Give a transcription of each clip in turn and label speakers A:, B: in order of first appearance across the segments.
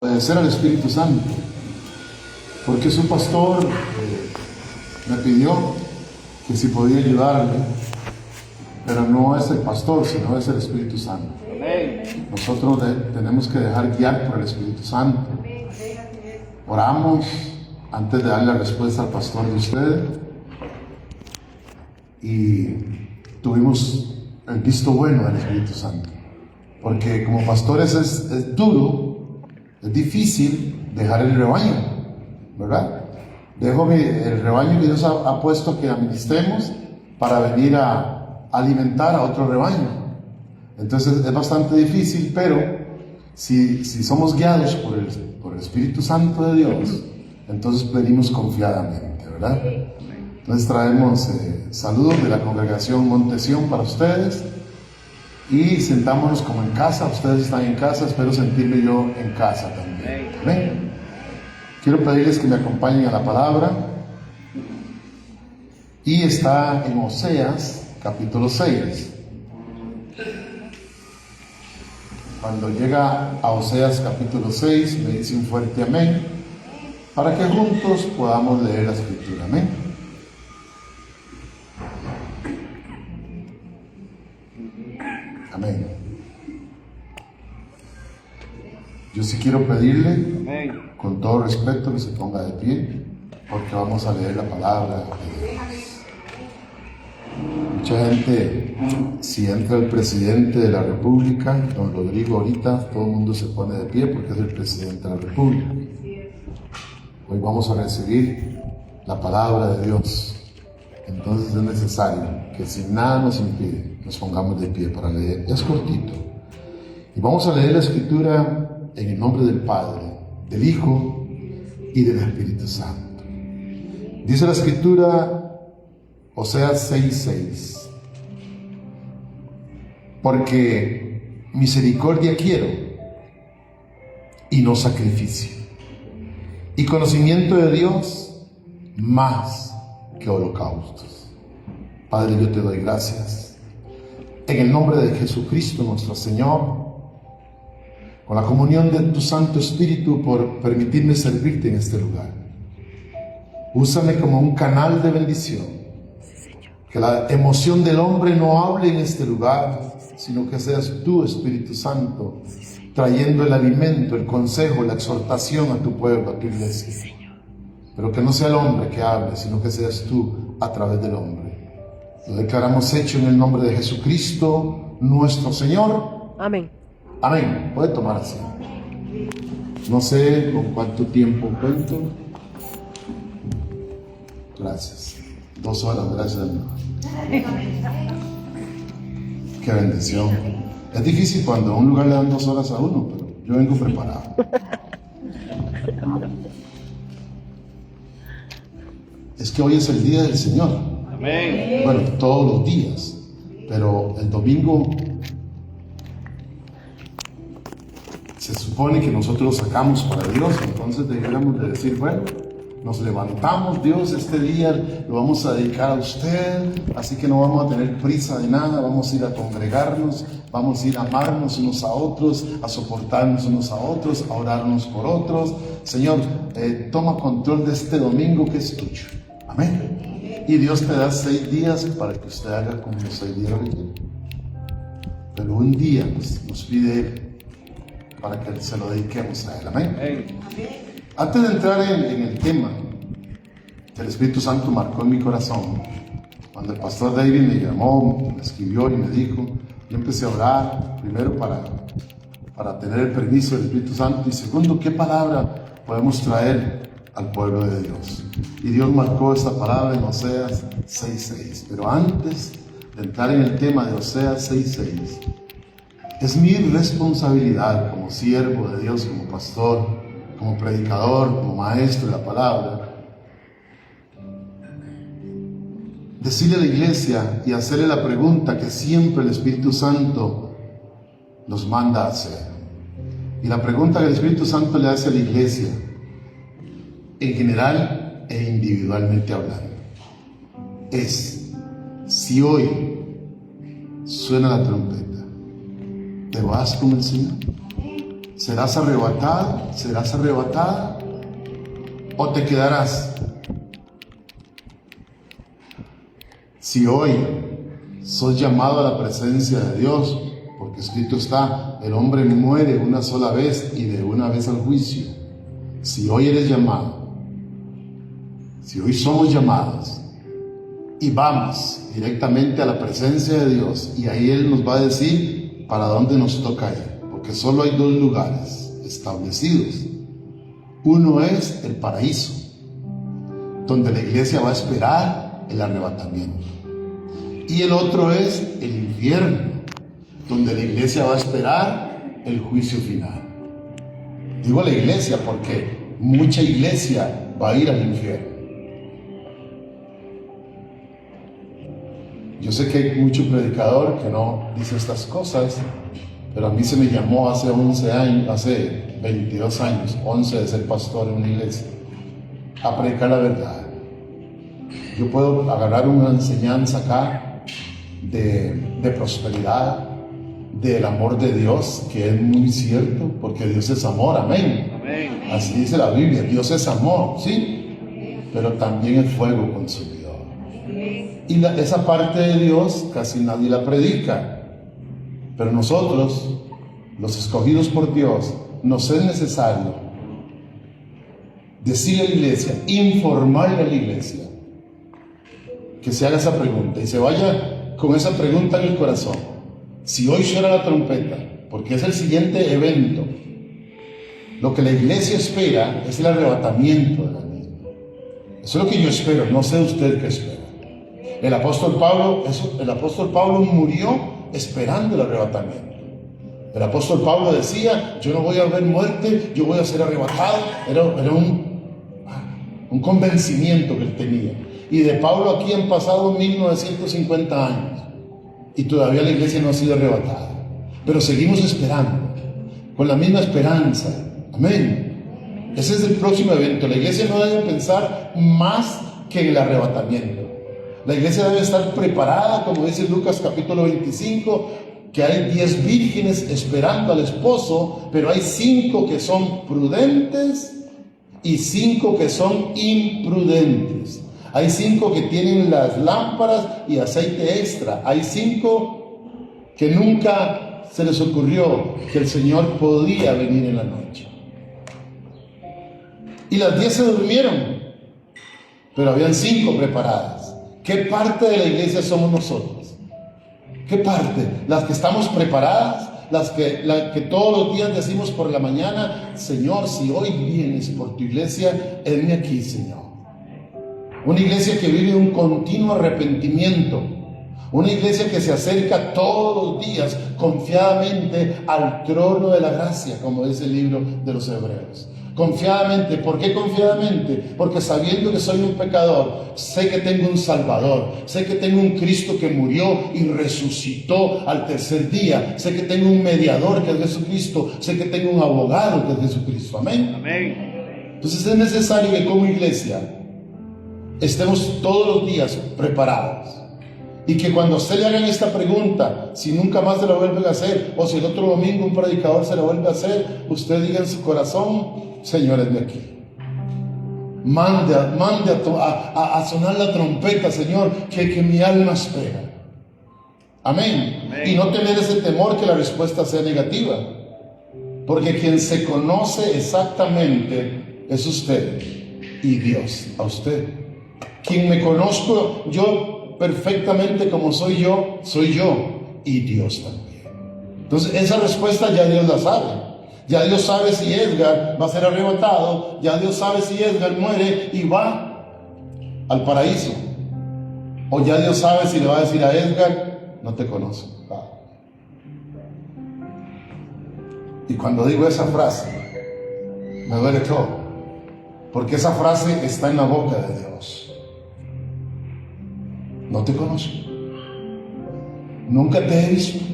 A: Obedecer al Espíritu Santo, porque su pastor me pidió que si podía ayudarle, pero no es el pastor, sino es el Espíritu Santo. Nosotros tenemos que dejar guiar por el Espíritu Santo. Oramos antes de darle la respuesta al pastor de ustedes y tuvimos el visto bueno del Espíritu Santo, porque como pastores es duro. Es difícil dejar el rebaño, ¿verdad? Dejo el rebaño que Dios ha puesto que administremos para venir a alimentar a otro rebaño. Entonces es bastante difícil, pero si somos guiados por el Espíritu Santo de Dios, entonces venimos confiadamente, ¿verdad? Entonces traemos saludos de la congregación Montesión para ustedes. Y sentámonos como en casa. Ustedes están en casa, espero sentirme yo en casa también. Amén. Quiero pedirles que me acompañen a la palabra. Y está en Oseas, capítulo 6. Cuando llega a Oseas, capítulo 6, me dice un fuerte amén, para que juntos podamos leer la escritura. Amén. Amén. Yo sí quiero pedirle, con todo respeto, que se ponga de pie, porque vamos a leer la palabra de Dios. Mucha gente, si entra el presidente de la República, don Rodrigo, ahorita todo el mundo se pone de pie porque es el presidente de la República. Hoy vamos a recibir la palabra de Dios. Entonces es necesario que, si nada nos impide, nos pongamos de pie para leer. Es cortito. Y vamos a leer la escritura en el nombre del Padre, del Hijo y del Espíritu Santo. Dice la escritura, Oseas 6:6. Porque misericordia quiero y no sacrificio, y conocimiento de Dios más que holocaustos. Padre, yo te doy gracias en el nombre de Jesucristo nuestro Señor, con la comunión de tu Santo Espíritu, por permitirme servirte en este lugar. Úsame como un canal de bendición, que la emoción del hombre no hable en este lugar, sino que seas tú, Espíritu Santo, trayendo el alimento, el consejo, la exhortación a tu pueblo, a tu iglesia. Pero que no sea el hombre que hable, sino que seas tú a través del hombre. Lo declaramos hecho en el nombre de Jesucristo, nuestro Señor.
B: Amén.
A: Amén. Puede tomar asiento. No sé con cuánto tiempo cuento. Gracias. 2 horas, gracias a Dios. Qué bendición. Es difícil cuando a un lugar le dan 2 horas a uno, pero yo vengo preparado. Es que hoy es el día del Señor. Amén. Bueno, todos los días, pero el domingo se supone que nosotros lo sacamos para Dios. Entonces deberíamos de decir, bueno, nos levantamos, Dios, este día lo vamos a dedicar a usted, así que no vamos a tener prisa de nada, vamos a ir a congregarnos, vamos a ir a amarnos unos a otros, a soportarnos unos a otros, a orarnos por otros. Señor, toma control de este domingo que es tuyo. Amén. Y Dios te da 6 días para que usted haga como los 6 días requieren. Pero un día nos pide Él para que se lo dediquemos a Él. Amén. Antes de entrar en el tema que el Espíritu Santo marcó en mi corazón, cuando el pastor David me llamó, me escribió y me dijo, yo empecé a orar, primero para tener el permiso del Espíritu Santo, y segundo, ¿qué palabra podemos traer al pueblo de Dios? Y Dios marcó esta palabra en Oseas 6:6. Pero antes de entrar en el tema de Oseas 6:6, es mi responsabilidad como siervo de Dios, como pastor, como predicador, como maestro de la palabra, decirle a la iglesia y hacerle la pregunta que siempre el Espíritu Santo nos manda a hacer. Y la pregunta que el Espíritu Santo le hace a la iglesia, en general e individualmente hablando, es: si hoy suena la trompeta, ¿te vas con el Señor? ¿Serás arrebatado? ¿Serás arrebatada? ¿O te quedarás? Si hoy sos llamado a la presencia de Dios, porque escrito está, el hombre muere una sola vez y de una vez al juicio. Si hoy eres llamado, si hoy somos llamados y vamos directamente a la presencia de Dios, y ahí Él nos va a decir para dónde nos toca ir, porque solo hay dos lugares establecidos. Uno es el paraíso, donde la iglesia va a esperar el arrebatamiento, y el otro es el infierno, donde la iglesia va a esperar el juicio final. Digo la iglesia porque mucha iglesia va a ir al infierno. Yo sé que hay mucho predicador que no dice estas cosas, pero a mí se me llamó hace 11 años, hace 22 años, 11 de ser pastor en una iglesia, a predicar la verdad. Yo puedo agarrar una enseñanza acá de prosperidad, del amor de Dios, que es muy cierto, porque Dios es amor, amén. Amén. Así dice la Biblia, Dios es amor, ¿sí? Pero también es fuego consumidor. Y esa parte de Dios casi nadie la predica, pero nosotros, los escogidos por Dios, nos es necesario decirle a la iglesia, informarle a la iglesia, que se haga esa pregunta y se vaya con esa pregunta en el corazón. Si hoy suena la trompeta, porque es el siguiente evento, lo que la iglesia espera es el arrebatamiento de la misma. Eso es lo que yo espero, no sé usted qué espera. El apóstol Pablo murió esperando el arrebatamiento. El apóstol Pablo decía, yo no voy a ver muerte, yo voy a ser arrebatado. Era un convencimiento que él tenía. Y de Pablo aquí han pasado 1950 años y todavía la iglesia no ha sido arrebatada, pero seguimos esperando con la misma esperanza. Amén. Ese es el próximo evento. La iglesia no debe pensar más que en el arrebatamiento. La iglesia debe estar preparada, como dice Lucas capítulo 25, que hay 10 vírgenes esperando al esposo, pero hay 5 que son prudentes y 5 que son imprudentes. Hay 5 que tienen las lámparas y aceite extra. Hay 5 que nunca se les ocurrió que el Señor podía venir en la noche. Y las 10 se durmieron, pero habían 5 preparadas. ¿Qué parte de la iglesia somos nosotros? ¿Qué parte? Las que estamos preparadas, las que todos los días decimos por la mañana, Señor, si hoy vienes por tu iglesia, heme aquí, Señor. Una iglesia que vive un continuo arrepentimiento. Una iglesia que se acerca todos los días confiadamente al trono de la gracia, como dice el libro de los Hebreos. Confiadamente. ¿Por qué confiadamente? Porque sabiendo que soy un pecador, sé que tengo un Salvador, sé que tengo un Cristo que murió y resucitó al tercer día, sé que tengo un mediador que es Jesucristo, sé que tengo un abogado que es Jesucristo. Amén. Amén. Entonces es necesario que como iglesia estemos todos los días preparados. Y que cuando usted le hagan esta pregunta, si nunca más se la vuelven a hacer, o si el otro domingo un predicador se la vuelve a hacer, usted diga en su corazón, Señor, es de aquí. Mande a sonar la trompeta, Señor, que mi alma espera. Amén. Amén. Y no tener ese temor que la respuesta sea negativa. Porque quien se conoce exactamente es usted y Dios a usted. Quien me conozco yo perfectamente como soy yo y Dios también. Entonces esa respuesta ya Dios la sabe. Ya Dios sabe si Edgar va a ser arrebatado, ya Dios sabe si Edgar muere y va al paraíso, o ya Dios sabe si le va a decir a Edgar, no te conozco. Y cuando digo esa frase, me duele todo, porque esa frase está en la boca de Dios. No te conozco, nunca te he visto.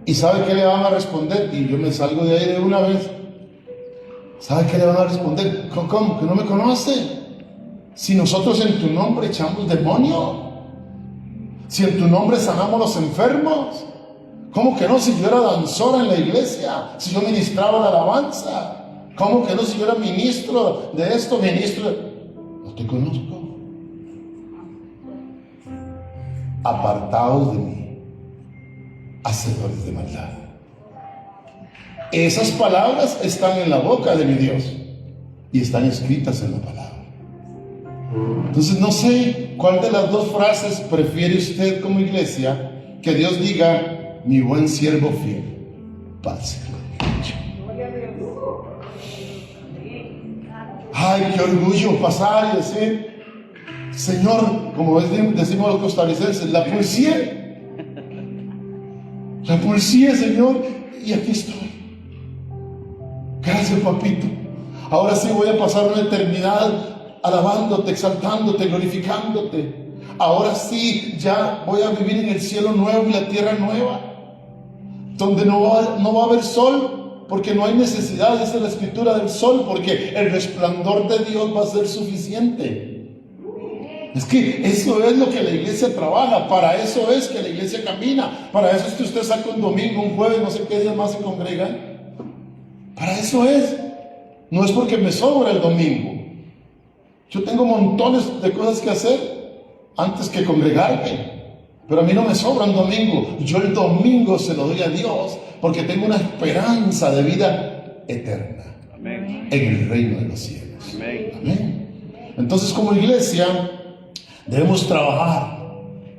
A: ¿Y sabe qué le van a responder? Y yo me salgo de ahí de una vez. ¿Sabe qué le van a responder? ¿Cómo? ¿Que no me conoce? Si nosotros en tu nombre echamos demonio, si en tu nombre sanamos los enfermos, ¿Cómo que no si yo era danzora en la iglesia? Si yo ministraba la alabanza. ¿Cómo que no si yo era ministro de esto, ministro de... No te conozco. Apartaos de mí, hacedores de maldad. Esas palabras están en la boca de mi Dios y están escritas en la palabra. Entonces no sé cuál de las dos frases prefiere usted como iglesia, que Dios diga, mi buen siervo fiel, pase. Ay, qué orgullo pasar y decir, Señor, como decimos los costarricenses, la pulsé, Señor, y aquí estoy. Gracias, papito. Ahora sí voy a pasar una eternidad alabándote, exaltándote, glorificándote. Ahora sí ya voy a vivir en el cielo nuevo y la tierra nueva, donde no va a haber sol, porque no hay necesidad, dice la escritura, del sol, porque el resplandor de Dios va a ser suficiente. Es que eso es lo que la iglesia trabaja, para eso es que la iglesia camina, para eso es que usted saca un domingo, un jueves, no sé qué día más se congrega. Para eso es. No es porque me sobra el domingo. Yo tengo montones de cosas que hacer antes que congregarme, pero a mí no me sobra un domingo. Yo el domingo se lo doy a Dios porque tengo una esperanza de vida eterna. Amén. En el reino de los cielos. Amén. Amén. Entonces, como iglesia debemos trabajar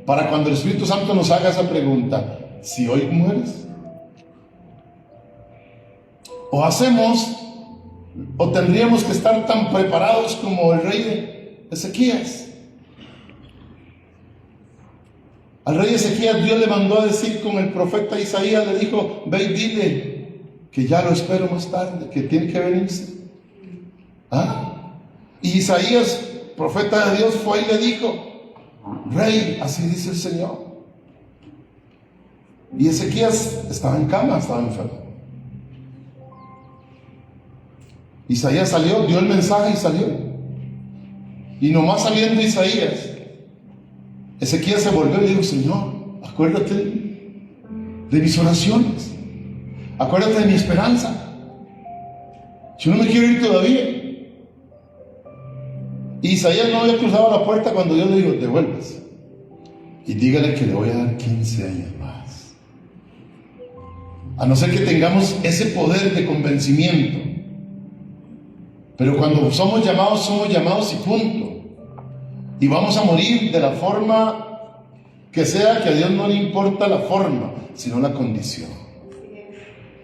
A: para cuando el Espíritu Santo nos haga esa pregunta: si hoy mueres, o hacemos, o tendríamos que estar tan preparados como el rey de Ezequías. Al rey Ezequías Dios le mandó a decir con el profeta Isaías, le dijo: ve y dile que ya lo espero más tarde, que tiene que venirse. Y Isaías, profeta de Dios, fue y le dijo: rey, así dice el Señor. Y Ezequías estaba en cama, estaba enfermo. Isaías salió, dio el mensaje y salió. Y nomás saliendo Isaías, Ezequías se volvió y dijo: Señor, acuérdate de mis oraciones, acuérdate de mi esperanza. Yo no me quiero ir todavía. Y Isaías no había cruzado la puerta cuando Dios le dijo: devuelvas y dígale que le voy a dar 15 años más. A no ser que tengamos ese poder de convencimiento. Pero cuando somos llamados y punto. Y vamos a morir de la forma que sea, que a Dios no le importa la forma, sino la condición.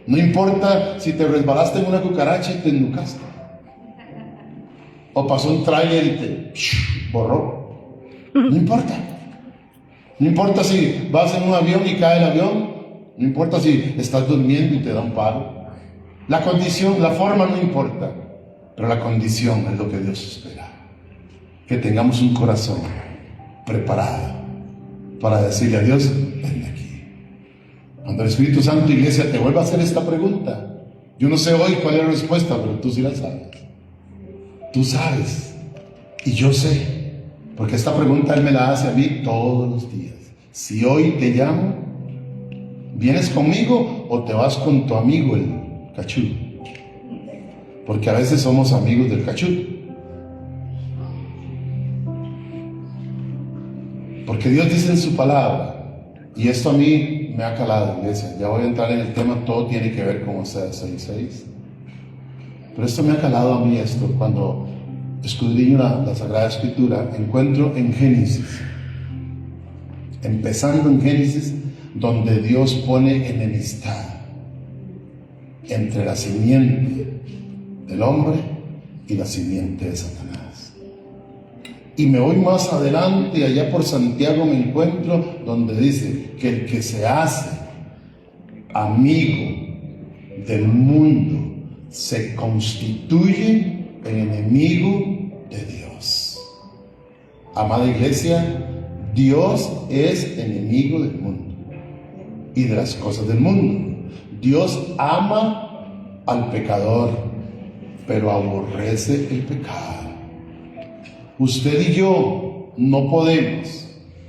A: No importa si te resbalaste en una cucaracha y te ennucaste, o pasó un tráiler y te borró. No importa. No importa si vas en un avión y cae el avión. No importa si estás durmiendo y te da un paro. La condición, la forma no importa, pero la condición es lo que Dios espera. Que tengamos un corazón preparado para decirle a Dios: ven aquí. Cuando el Espíritu Santo, iglesia, te vuelva a hacer esta pregunta, yo no sé hoy cuál es la respuesta, pero tú sí la sabes. Tú sabes y yo sé, porque esta pregunta Él me la hace a mí todos los días. Si hoy te llamo, ¿vienes conmigo o te vas con tu amigo el cachudo? Porque a veces somos amigos del cachudo. Porque Dios dice en su palabra, y esto a mí me ha calado, iglesia, ya voy a entrar en el tema, todo tiene que ver con Oseas 6:6. Pero esto me ha calado a mí, esto, cuando escudriño la Sagrada Escritura, encuentro en Génesis, empezando en Génesis, donde Dios pone enemistad entre la simiente del hombre y la simiente de Satanás. Y me voy más adelante, allá por Santiago me encuentro donde dice que el que se hace amigo del mundo se constituye en enemigo de Dios. Amada iglesia, Dios es enemigo del mundo y de las cosas del mundo. Dios ama al pecador, pero aborrece el pecado. Usted y yo no podemos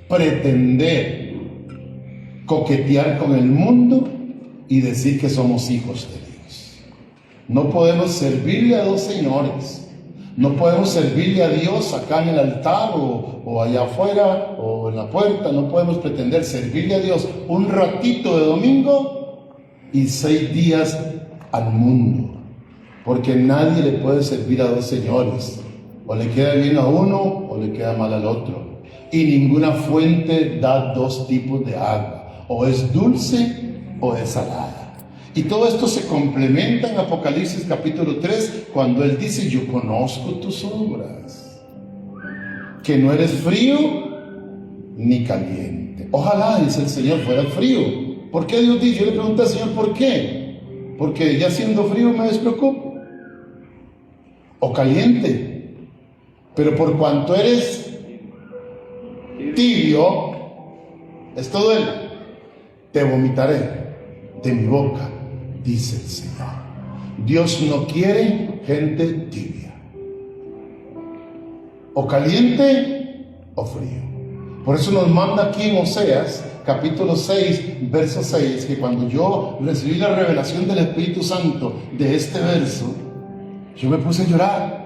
A: pretender coquetear con el mundo y decir que somos hijos de Dios. No podemos servirle a dos señores. No podemos servirle a Dios acá en el altar o allá afuera o en la puerta. No podemos pretender servirle a Dios un ratito de domingo y 6 días al mundo. Porque nadie le puede servir a dos señores. O le queda bien a uno o le queda mal al otro. Y ninguna fuente da 2 tipos de agua. O es dulce o es salada. Y todo esto se complementa en Apocalipsis capítulo 3 cuando Él dice: yo conozco tus obras, que no eres frío ni caliente. Ojalá, dice el Señor, fuera frío. ¿Por qué Dios dice? Yo le pregunté al Señor, ¿por qué? Porque ya siendo frío me despreocupo. O caliente. Pero por cuanto eres tibio, es todo Él, te vomitaré de mi boca, dice el Señor. Dios no quiere gente tibia, o caliente o frío. Por eso nos manda aquí en Oseas capítulo 6, verso 6, que cuando yo recibí la revelación del Espíritu Santo de este verso, yo me puse a llorar.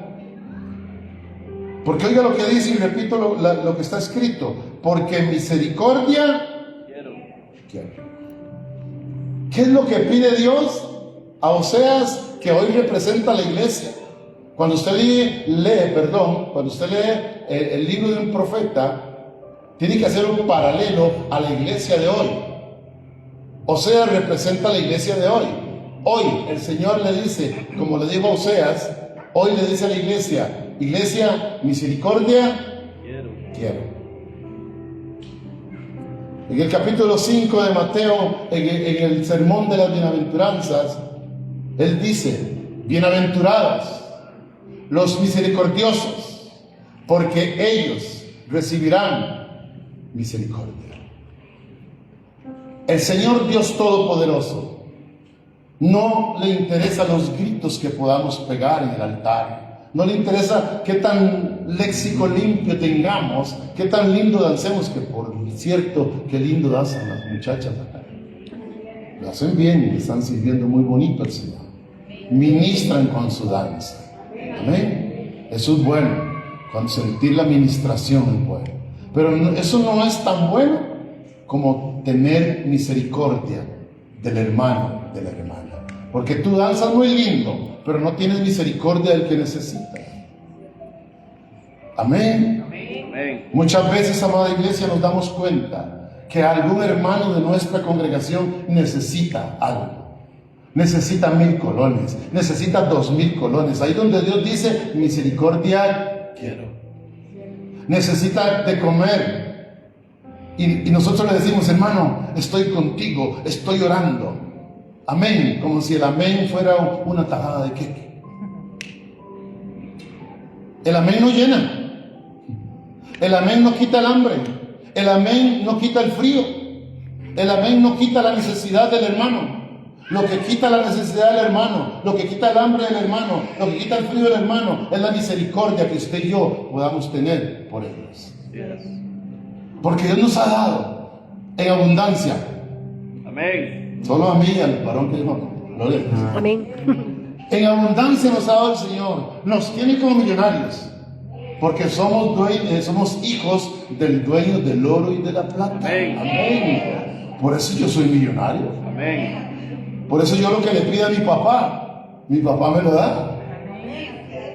A: Porque oiga lo que dice, y repito lo que está escrito: porque misericordia quiero. ¿Qué es lo que pide Dios a Oseas, que hoy representa a la iglesia? Cuando usted cuando usted lee el libro de un profeta, tiene que hacer un paralelo a la iglesia de hoy. Oseas representa a la iglesia de hoy. Hoy el Señor le dice, como le dijo a Oseas, hoy le dice a la iglesia: iglesia, misericordia quiero. En el capítulo 5 de Mateo, en el sermón de las bienaventuranzas, Él dice: bienaventurados los misericordiosos, porque ellos recibirán misericordia. El Señor Dios Todopoderoso no le interesan los gritos que podamos pegar en el altar. No le interesa qué tan léxico limpio tengamos, qué tan lindo dancemos, que por cierto, qué lindo danzan las muchachas acá. Lo hacen bien y le están sirviendo muy bonito al Señor. Ministran con su danza. Amén. Eso es bueno. Consentir la ministración es bueno. Pero eso no es tan bueno como tener misericordia del hermano, de la hermana. Porque tú danzas muy lindo, pero no tienes misericordia del que necesita. Amén. Amén. Muchas veces, amada iglesia, nos damos cuenta que algún hermano de nuestra congregación necesita algo. Necesita 1000 colones, necesita 2000 colones. Ahí donde Dios dice: misericordia quiero. Necesita de comer. Y nosotros le decimos: hermano, estoy contigo, estoy orando. Amén, como si el amén fuera una tajada de queque. El amén no llena. El amén no quita el hambre. El amén no quita el frío. El amén no quita la necesidad del hermano. Lo que quita la necesidad del hermano, lo que quita el hambre del hermano, lo que quita el frío del hermano, es la misericordia que usted y yo podamos tener por ellos. Porque Dios nos ha dado en abundancia. Amén. Solo a mí y al varón que dijo gloria a Dios. Amén. En abundancia nos ha dado el Señor. Nos tiene como millonarios. Porque somos hijos del dueño del oro y de la plata. Amén. Amén. Por eso yo soy millonario. Amén. Por eso yo lo que le pido a mi papá me lo da.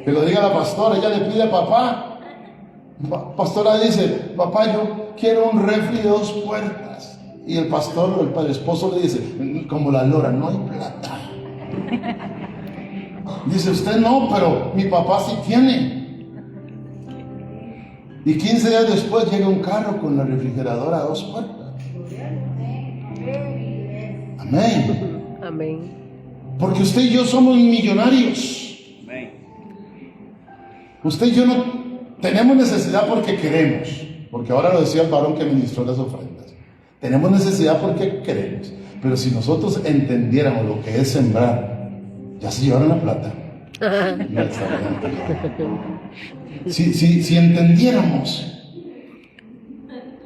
A: Que lo diga la pastora, ella le pide a papá. Pastora dice: papá, yo quiero un refri de 2 puertas. Y el pastor, el esposo le dice, como la lora: no hay plata. Dice: usted no, pero mi papá sí tiene. Y 15 días después llega un carro con la refrigeradora a 2 puertas. Amén. Amén. Porque usted y yo somos millonarios. Amén. Usted y yo no tenemos necesidad porque queremos. Porque ahora lo decía el varón que ministró las ofrendas. Tenemos necesidad porque queremos. Pero si nosotros entendiéramos lo que es sembrar, ya se llevaron la plata. Si entendiéramos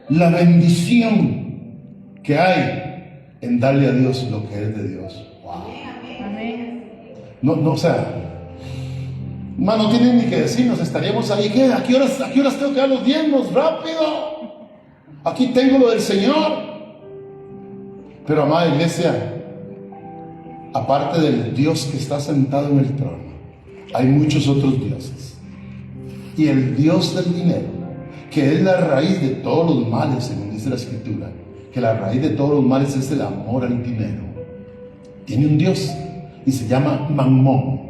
A: la bendición que hay en darle a Dios lo que es de Dios. Wow. No, o sea, no tienen ni que decirnos, estaríamos ahí, ¿qué? ¿A qué horas tengo que dar los diezmos? ¡Rápido! Aquí tengo lo del Señor. Pero amada iglesia, aparte del Dios que está sentado en el trono, hay muchos otros dioses. Y el Dios del dinero, que es la raíz de todos los males, según dice la Escritura, que la raíz de todos los males es el amor al dinero, tiene un Dios y se llama Mamón.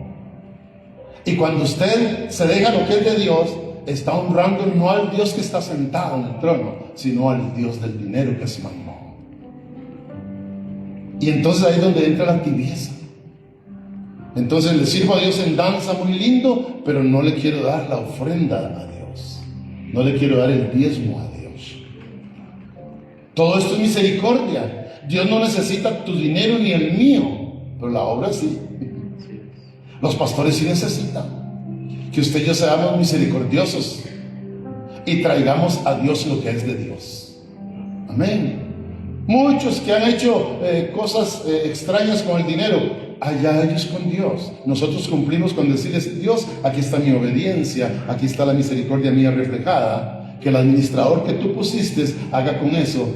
A: Y cuando usted se deja lo que es de Dios, está honrando no al Dios que está sentado en el trono, sino al Dios del dinero, que es Mamón. Y entonces ahí es donde entra la tibieza. Entonces le sirvo a Dios en danza, muy lindo, pero no le quiero dar la ofrenda a Dios, no le quiero dar el diezmo a Dios. Todo esto es misericordia. Dios no necesita tu dinero ni el mío, pero la obra sí. Los pastores sí necesitan que usted y yo seamos misericordiosos y traigamos a Dios lo que es de Dios. Amén. Muchos que han hecho cosas extrañas con el dinero, allá ellos con Dios. Nosotros cumplimos con decirles: Dios, aquí está mi obediencia, aquí está la misericordia mía reflejada. Que el administrador que tú pusiste haga con eso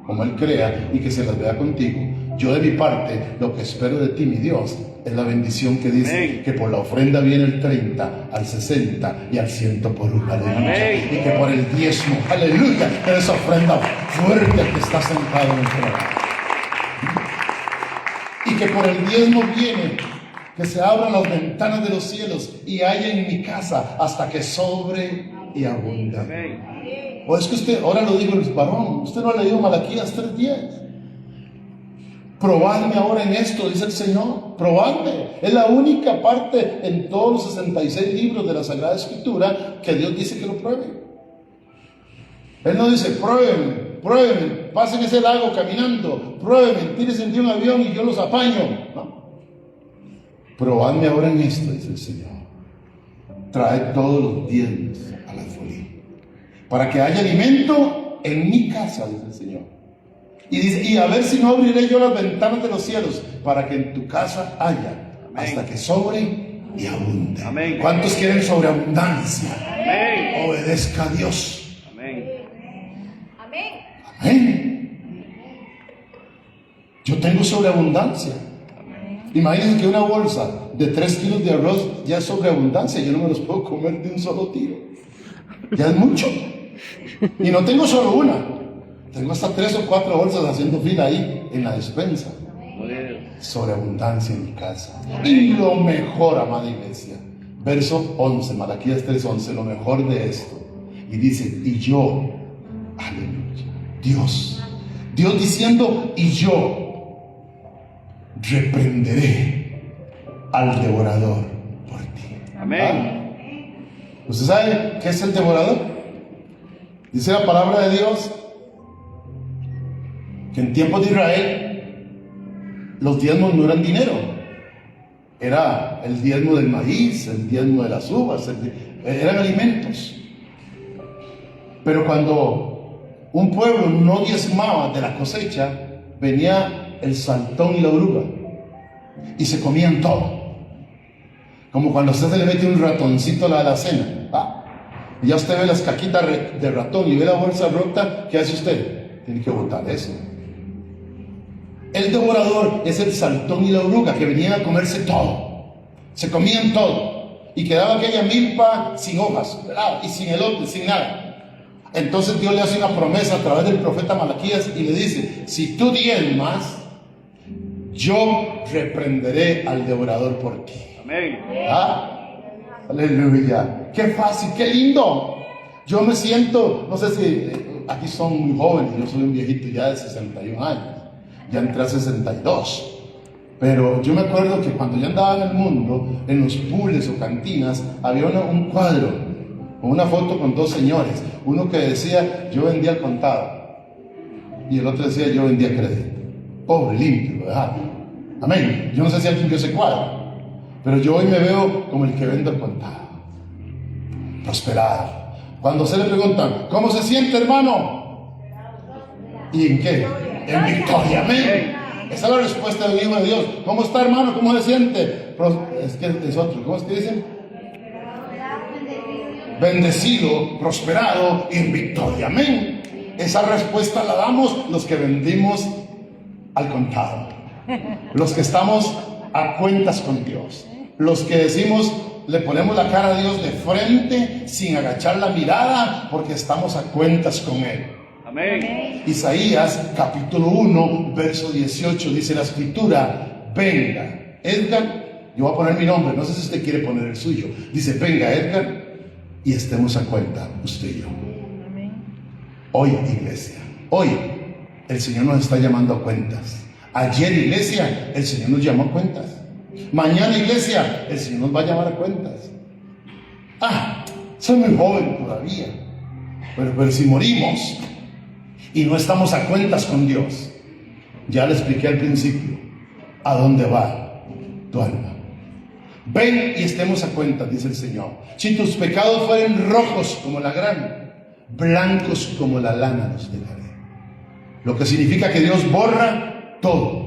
A: como Él crea y que se las vea contigo. Yo de mi parte, lo que espero de ti, mi Dios, es la bendición que dice: amén, que por la ofrenda viene el 30, al 60 y al 100 por uno. Aleluya. Amén. Y que por el diezmo, aleluya, de esa ofrenda fuerte que está sentado en el trono. Y que por el diezmo viene que se abran las ventanas de los cielos y haya en mi casa hasta que sobre y abunde. Amén. O es que usted, ahora lo digo el varón, usted no ha leído Malaquías 3:10. Probadme ahora en esto, dice el Señor. Probadme. Es la única parte en todos los 66 libros de la Sagrada Escritura que Dios dice que lo prueben. Él no dice: pruébenme, pasen ese lago caminando, pruébenme, tírense de un avión y yo los apaño. No. Probadme ahora en esto, dice el Señor. Traed todos los diezmos a la alfolí, para que haya alimento en mi casa, dice el Señor. Y dice: y a ver si no abriré yo las ventanas de los cielos, para que en tu casa haya, amén, hasta que sobre y abunde. Amén. ¿Cuántos quieren sobreabundancia? Amén. Obedezca a Dios. Amén. Amén. Amén. Yo tengo sobreabundancia. Imagínense que una bolsa de 3 kilos de arroz ya es sobreabundancia. Yo no me los puedo comer de un solo tiro. Ya es mucho. Y no tengo solo una. Tengo hasta 3 o 4 bolsas haciendo fila ahí en la despensa. Sobreabundancia en mi casa. Y lo mejor, amada iglesia, verso 11, Malaquías 3:11, lo mejor de esto. Y dice: y yo, aleluya, Dios diciendo: y yo reprenderé al devorador por ti. Amén. ¿Ah? ¿Usted sabe qué es el devorador? Dice la palabra de Dios que en tiempos de Israel los diezmos no eran dinero, era el diezmo del maíz, el diezmo de las uvas, eran alimentos. Pero cuando un pueblo no diezmaba de la cosecha, venía el saltón y la oruga y se comían todo. Como cuando a usted se le mete un ratoncito a la alacena, y ya usted ve las caquitas de ratón y ve la bolsa rota, ¿qué hace usted? Tiene que botar eso. El devorador es el saltón y la oruga que venían a comerse todo. Se comían todo. Y quedaba aquella milpa sin hojas, ¿verdad? Y sin elote, sin nada. Entonces Dios le hace una promesa a través del profeta Malaquías y le dice: si tú diezmas, yo reprenderé al devorador por ti. Amén. Aleluya. Qué fácil, qué lindo. Yo me siento, no sé si aquí son muy jóvenes, yo soy un viejito ya de 61 años. Ya entré a 62, pero yo me acuerdo que cuando yo andaba en el mundo, en los pools o cantinas, había un cuadro con una foto con 2 señores, uno que decía: yo vendía al contado, y el otro decía: yo vendía crédito. Pobre, limpio, ¿verdad? Amén. Yo no sé si alguien vio ese cuadro, pero yo hoy me veo como el que vende al contado, prosperado. Cuando se le preguntan: ¿cómo se siente, hermano? ¿Y en qué? en victoria. Amén. Esa es la respuesta del Hijo de Dios. ¿Cómo está, hermano? ¿Cómo se siente? Es que es otro. ¿Cómo es que dicen? Bendecido, prosperado y en victoria. Amén. Esa respuesta la damos los que vendimos al contado, los que estamos a cuentas con Dios, los que decimos, le ponemos la cara a Dios de frente sin agachar la mirada porque estamos a cuentas con Él.
B: Amén.
A: Isaías capítulo 1 verso 18 dice la escritura: venga Edgar, yo voy a poner mi nombre, no sé si usted quiere poner el suyo. Dice: venga Edgar y estemos a cuenta usted y yo. Hoy, iglesia, hoy el Señor nos está llamando a cuentas. Ayer, iglesia, el Señor nos llamó a cuentas. Mañana, iglesia, el Señor nos va a llamar a cuentas. Soy muy joven todavía, pero si morimos y no estamos a cuentas con Dios, ya le expliqué al principio a dónde va tu alma. Ven y estemos a cuentas, dice el Señor. Si tus pecados fueren rojos como la grana, blancos como la lana los dejaré. Lo que significa que Dios borra todo.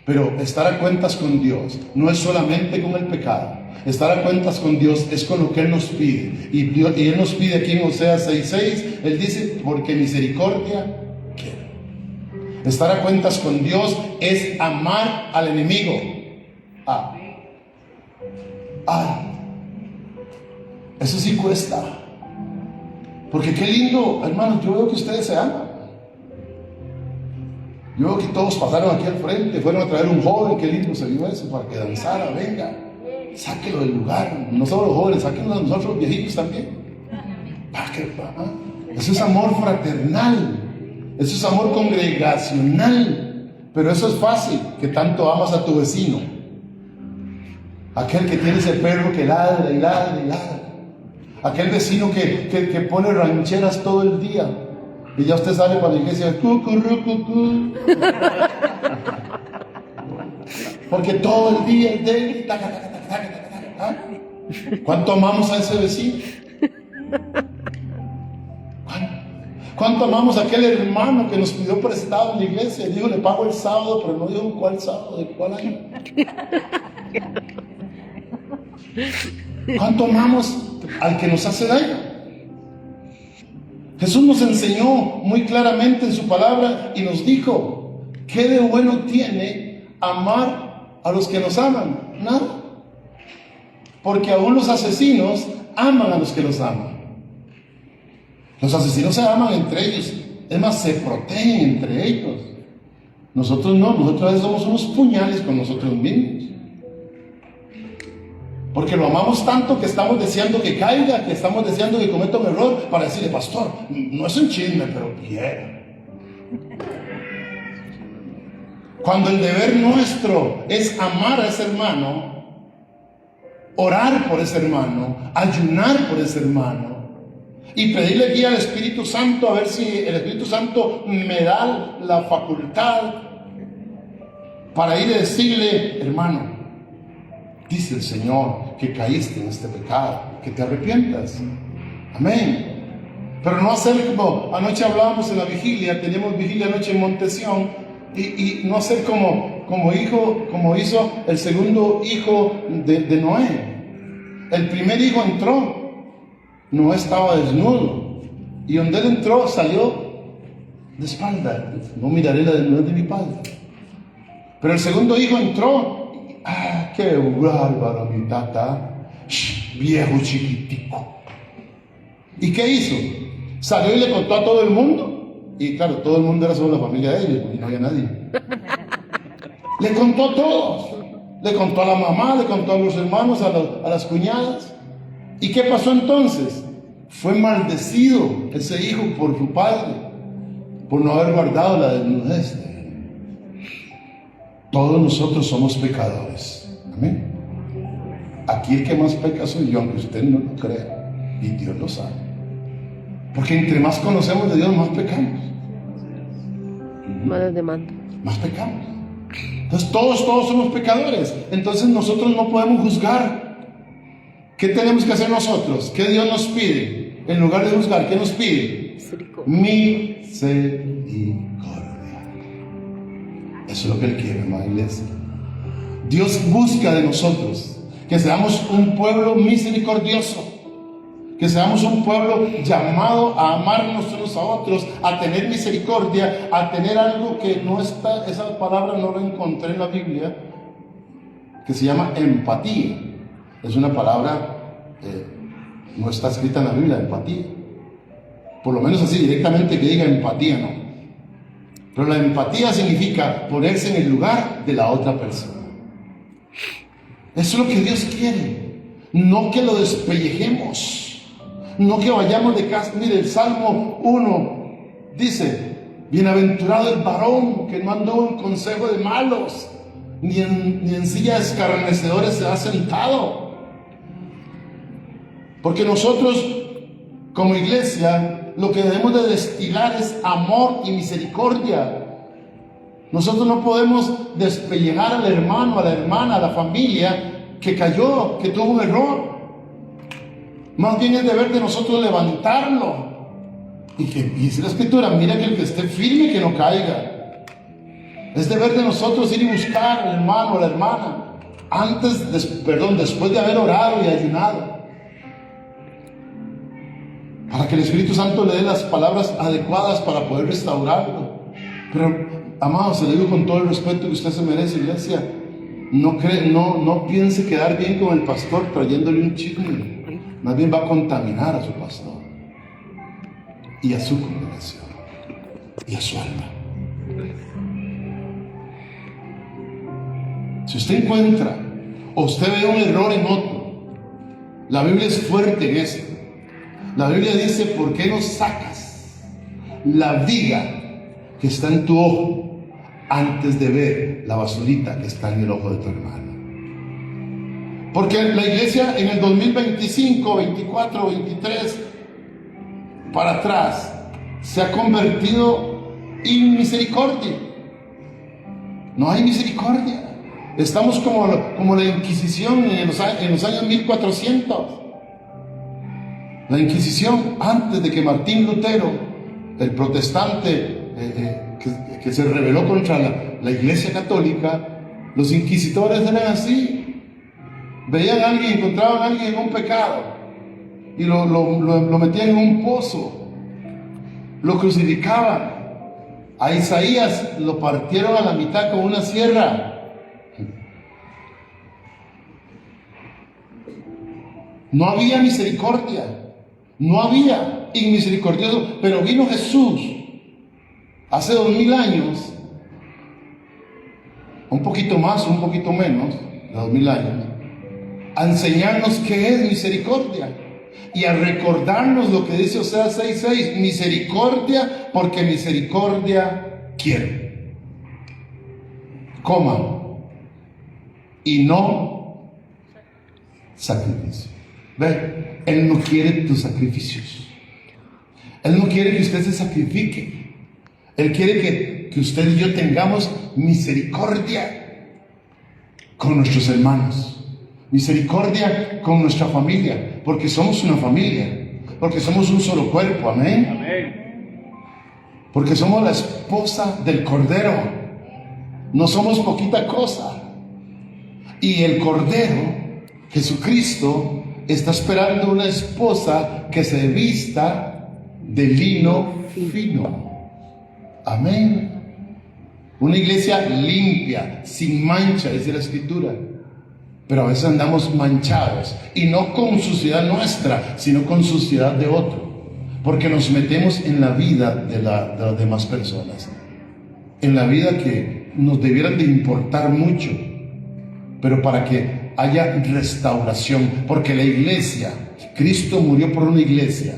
A: Pero estar a cuentas con Dios no es solamente con el pecado. Estar a cuentas con Dios es con lo que Él nos pide. Y Él nos pide aquí en Oseas 6:6, Él dice: porque misericordia quiero. Estar a cuentas con Dios es amar al enemigo. Eso sí cuesta. Porque qué lindo, hermanos, yo veo que ustedes se aman. Yo veo que todos pasaron aquí al frente, fueron a traer un joven, qué lindo se vio eso, para que danzara. Venga, sáquelo del lugar. No solo los jóvenes, sáquenlo a nosotros los viejitos también. Eso es amor fraternal, eso es amor congregacional. Pero eso es fácil, que tanto amas a tu vecino, aquel que tiene ese perro que ladra y ladra y ladra, aquel vecino que pone rancheras todo el día y ya usted sale para la iglesia porque todo el día es de él. ¿Cuánto amamos a ese vecino? ¿Cuánto amamos a aquel hermano que nos pidió prestado en la iglesia? Dijo: le pago el sábado, pero no dijo cuál sábado, de cuál año. ¿Cuánto amamos al que nos hace daño? Jesús nos enseñó muy claramente en su palabra y nos dijo: ¿qué de bueno tiene amar a los que nos aman? Nada. Porque aún los asesinos aman a los que los aman. Los asesinos se aman entre ellos, es más, se protegen entre ellos. Nosotros no, nosotros a veces somos unos puñales con nosotros mismos. Porque lo amamos tanto que estamos deseando que caiga, que estamos deseando que cometa un error para decirle: pastor, no es un chisme, pero bien. Cuando el deber nuestro es amar a ese hermano, orar por ese hermano, ayunar por ese hermano y pedirle guía al Espíritu Santo, a ver si el Espíritu Santo me da la facultad para ir a decirle: hermano, dice el Señor que caíste en este pecado, que te arrepientas. Amén. Pero no hacer como anoche hablábamos en la vigilia, teníamos vigilia anoche en Montesión, y no hacer como hizo el segundo hijo de Noé. El primer hijo entró, Noé estaba desnudo, y donde él entró salió de espalda: no miraré la desnudez de mi padre. Pero el segundo hijo entró: qué bárbaro mi tata, viejo chiquitico. ¿Y qué hizo? Salió y le contó a todo el mundo. Y claro, todo el mundo era solo la familia de ellos, y no había nadie. Le contó a todos. Le contó a la mamá, le contó a los hermanos, a las cuñadas. ¿Y qué pasó entonces? Fue maldecido ese hijo por su padre, por no haber guardado la desnudez de él. Todos nosotros somos pecadores. Amén. Aquí el que más peca soy yo, aunque usted no lo crea, y Dios lo sabe. Porque entre más conocemos de Dios, más pecamos.
C: Más demanda.
A: Más pecamos. Entonces todos somos pecadores. Entonces nosotros no podemos juzgar. ¿Qué tenemos que hacer nosotros? ¿Qué Dios nos pide? En lugar de juzgar, ¿qué nos pide? Misericordia. Eso es lo que Él quiere, hermana iglesia. Dios busca de nosotros que seamos un pueblo misericordioso, que seamos un pueblo llamado a amarnos unos a otros, a tener misericordia, a tener algo que no está, esa palabra no la encontré en la Biblia, que se llama empatía. Es una palabra, no está escrita en la Biblia, empatía. Por lo menos así directamente que diga empatía, no. Pero la empatía significa ponerse en el lugar de la otra persona. Eso es lo que Dios quiere. No que lo despellejemos. No que vayamos de casa. Mire, el Salmo 1 dice: bienaventurado el varón que no andó en consejo de malos, ni en silla de escarnecedores se ha sentado. Porque nosotros, como iglesia, lo que debemos de destilar es amor y misericordia. Nosotros no podemos despellejar al hermano, a la hermana, a la familia que cayó, que tuvo un error. Más bien es deber de nosotros levantarlo. Y dice la Escritura: mira que el que esté firme, que no caiga. Es deber de nosotros ir y buscar al hermano o la hermana después de haber orado y ayunado, para que el Espíritu Santo le dé las palabras adecuadas para poder restaurarlo. Pero, amado, se lo digo con todo el respeto que usted se merece, iglesia. No piense quedar bien con el pastor trayéndole un chisme. Más bien va a contaminar a su pastor y a su congregación y a su alma. Si usted encuentra o usted ve un error en otro, la Biblia es fuerte en eso. La Biblia dice: ¿por qué no sacas la viga que está en tu ojo antes de ver la basurita que está en el ojo de tu hermano? Porque la iglesia en el 2025, 24, 23 para atrás se ha convertido en misericordia. No hay misericordia. Estamos como la Inquisición en los años 1400. La Inquisición, antes de que Martín Lutero, el protestante que se rebeló contra la Iglesia Católica, los inquisidores eran así. Veían a alguien, encontraban a alguien en un pecado y lo metían en un pozo, lo crucificaban. A Isaías lo partieron a la mitad con una sierra. No había misericordia, no había inmisericordioso, pero vino Jesús hace 2000 años, un poquito más, un poquito menos de 2000 años, a enseñarnos qué es misericordia y a recordarnos lo que dice Oseas 6:6: misericordia, porque misericordia quiero, y no sacrificio. Ve, Él no quiere tus sacrificios. Él no quiere que usted se sacrifique. Él quiere que usted y yo tengamos misericordia con nuestros hermanos, misericordia con nuestra familia, porque somos una familia, porque somos un solo cuerpo. Amén. Amén. Porque somos la esposa del Cordero, no somos poquita cosa. Y el Cordero, Jesucristo, está esperando una esposa que se vista de lino fino. Amén. Una iglesia limpia, sin mancha, dice la Escritura. Pero a veces andamos manchados, y no con suciedad nuestra, sino con suciedad de otro, porque nos metemos en la vida de las demás personas, en la vida que nos debieran de importar mucho, pero para que haya restauración. Porque la iglesia, Cristo murió por una iglesia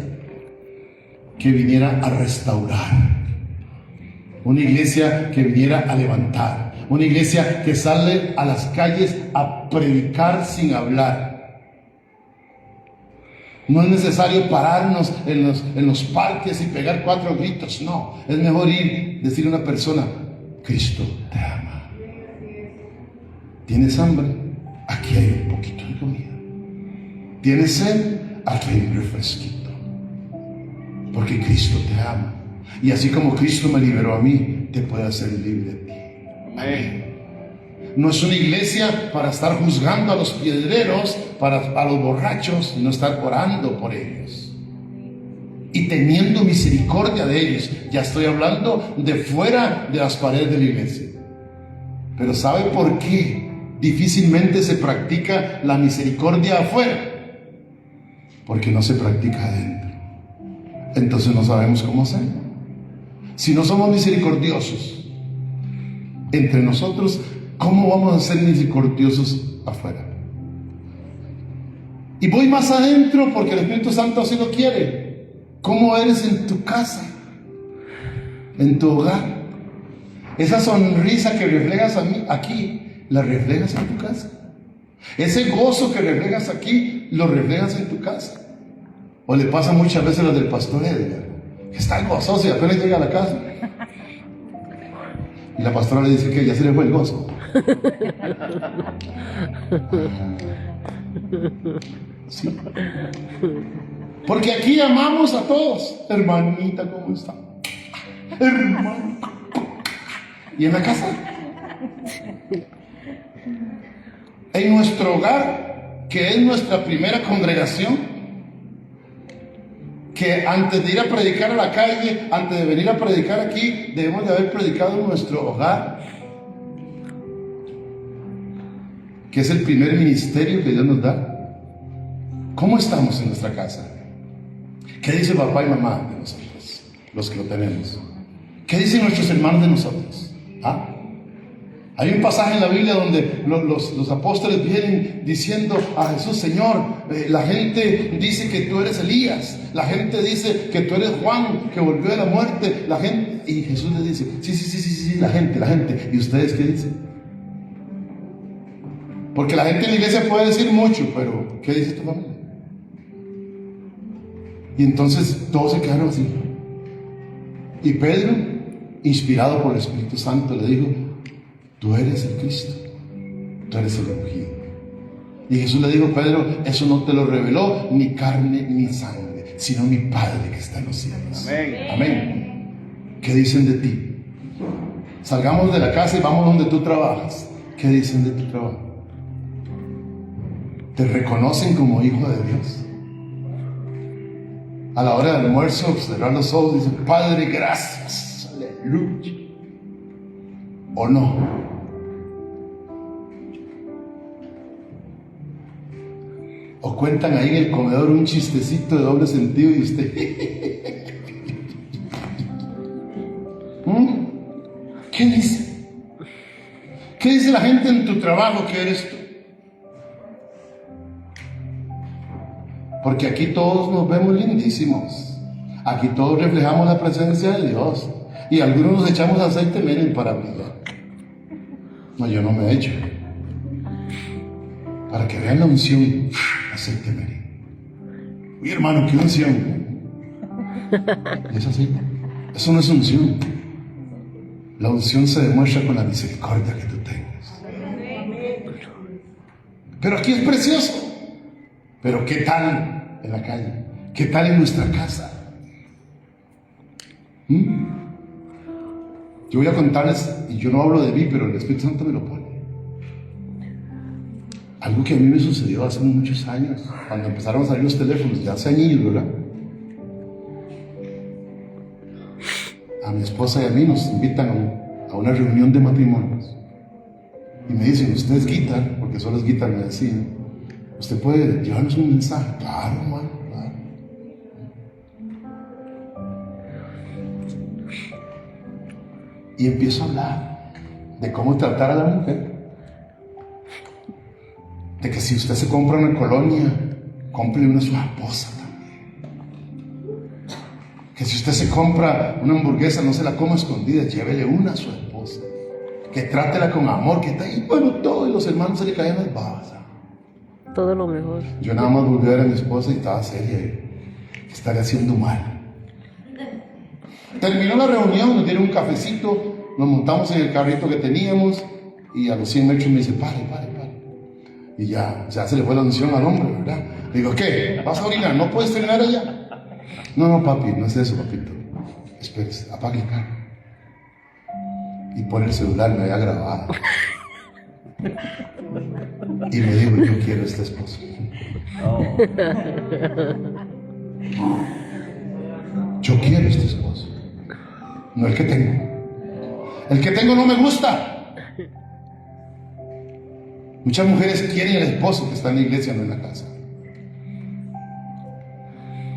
A: que viniera a restaurar, una iglesia que viniera a levantar, una iglesia que sale a las calles a predicar sin hablar. No es necesario pararnos en los parques y pegar 4 gritos. No, es mejor ir, decirle a una persona: Cristo te ama. ¿Tienes hambre? Aquí hay un poquito de comida. ¿Tienes sed? Aquí hay un refresquito. Porque Cristo te ama. Y así como Cristo me liberó a mí, te puede hacer libre a ti. Amén. No es una iglesia para estar juzgando a los piedreros, a los borrachos, y no estar orando por ellos y teniendo misericordia de ellos. Ya estoy hablando de fuera de las paredes de la iglesia. Pero ¿sabe por qué difícilmente se practica la misericordia afuera? Porque no se practica adentro. Entonces no sabemos cómo hacer. Si no somos misericordiosos entre nosotros, ¿cómo vamos a ser misericordiosos afuera? Y voy más adentro porque el Espíritu Santo así lo quiere. ¿Cómo eres en tu casa? En tu hogar. Esa sonrisa que reflejas aquí, ¿la reflejas en tu casa? Ese gozo que reflejas aquí, ¿lo reflejas en tu casa? O le pasa muchas veces a los del pastor Edgar, que está gozoso y apenas llega a la casa. Y la pastora le dice que ya se le fue el gozo. Sí. Porque aquí amamos a todos. Hermanita, ¿cómo está? Hermano. ¿Y en la casa? En nuestro hogar, que es nuestra primera congregación, que antes de ir a predicar a la calle, antes de venir a predicar aquí, debemos de haber predicado en nuestro hogar, que es el primer ministerio que Dios nos da. ¿Cómo estamos en nuestra casa? ¿Qué dice papá y mamá de nosotros, los que lo tenemos? ¿Qué dicen nuestros hermanos de nosotros? ¿Ah? Hay un pasaje en la Biblia donde los apóstoles vienen diciendo a Jesús: Señor, la gente dice que tú eres Elías, la gente dice que tú eres Juan, que volvió de la muerte, la gente. Y Jesús les dice: sí, la gente. ¿Y ustedes qué dicen? Porque la gente en la iglesia puede decir mucho, pero ¿qué dice tu familia? Y entonces todos se quedaron así. Y Pedro, inspirado por el Espíritu Santo, le dijo: tú eres el Cristo, tú eres el ungido. Y Jesús le dijo: Pedro, eso no te lo reveló ni carne ni sangre, sino mi Padre que está en los cielos. Amén. Amén. ¿Qué dicen de ti? Salgamos de la casa y vamos donde tú trabajas. ¿Qué dicen de tu trabajo? ¿Te reconocen como hijo de Dios? A la hora del almuerzo, cerrar los ojos y dicen: Padre, gracias, aleluya. ¿O no? ¿O cuentan ahí en el comedor un chistecito de doble sentido y usted? ¿Qué dice? ¿Qué dice la gente en tu trabajo que eres tú? Porque aquí todos nos vemos lindísimos. Aquí todos reflejamos la presencia de Dios. Y algunos nos echamos aceite miren para brillar. No, yo no me echo. Para que vean la unción, aceite miren. Uy, hermano, ¿qué unción? ¿Y es así? Eso no es unción. La unción se demuestra con la misericordia que tú tengas. Pero aquí es precioso. Pero ¿qué tal en la calle? ¿Qué tal en nuestra casa? Yo voy a contarles, y yo no hablo de mí, pero el Espíritu Santo me lo pone. Algo que a mí me sucedió hace muchos años, cuando empezaron a salir los teléfonos, ya hace años, ¿verdad? A mi esposa y a mí nos invitan a una reunión de matrimonios. Y me dicen: usted es guitar, porque solo es guitar, me decían. ¿Usted puede llevarnos un mensaje? Claro, hermano, claro. Y empiezo a hablar de cómo tratar a la mujer. De que si usted se compra una colonia, cómprele una a su esposa también. Que si usted se compra una hamburguesa, no se la coma escondida, llévele una a su esposa. Que trátela con amor, que está ahí. Bueno, todos los hermanos se le caían las babas.
B: Todo lo mejor.
A: Yo nada más volví a ver a mi esposa y estaba seria, que estaría haciendo mal. Terminó la reunión, nos dieron un cafecito, nos montamos en el carrito que teníamos y a los 100 metros me dice: pare. Y ya se le fue la unción al hombre, ¿verdad? Le digo: ¿qué? ¿Vas a orinar? ¿No puedes terminar allá? No, papi, no es eso, papito. Espérese, apague el carro. y pone el celular, me había grabado. Y me dijo, yo quiero este esposo. Yo quiero este esposo. No el que tengo. El que tengo no me gusta. Muchas mujeres quieren el esposo que está en la iglesia, no en la casa.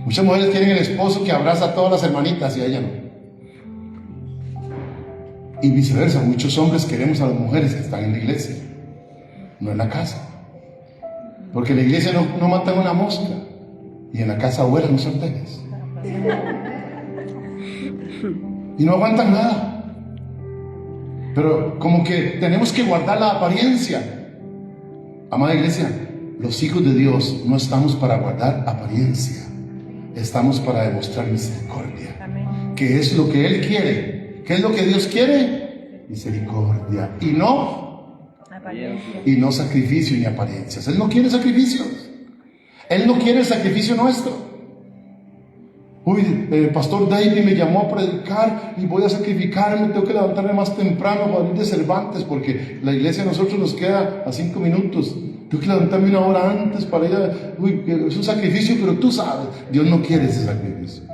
A: Muchas mujeres quieren el esposo que abraza a todas las hermanitas y a ella no. Y viceversa, muchos hombres queremos a las mujeres que están en la iglesia, no en la casa. Porque en la iglesia no matan una mosca y en la casa vuelan los sartenes. Y no aguantan nada. Pero como que tenemos que guardar la apariencia. Amada iglesia, los hijos de Dios no estamos para guardar apariencia. Estamos para demostrar misericordia. Amén. Que es lo que Él quiere. ¿Qué es lo que Dios quiere? Misericordia. Y no sacrificio ni apariencias. Él no quiere sacrificios. Él no quiere el sacrificio nuestro. Uy, el pastor David me llamó a predicar y voy a sacrificarme, tengo que levantarme más temprano para ir de Cervantes porque la iglesia a nosotros nos queda a 5 minutos. Tengo que levantarme 1 hora antes para ir a... Uy, es un sacrificio, pero tú sabes, Dios no quiere ese sacrificio.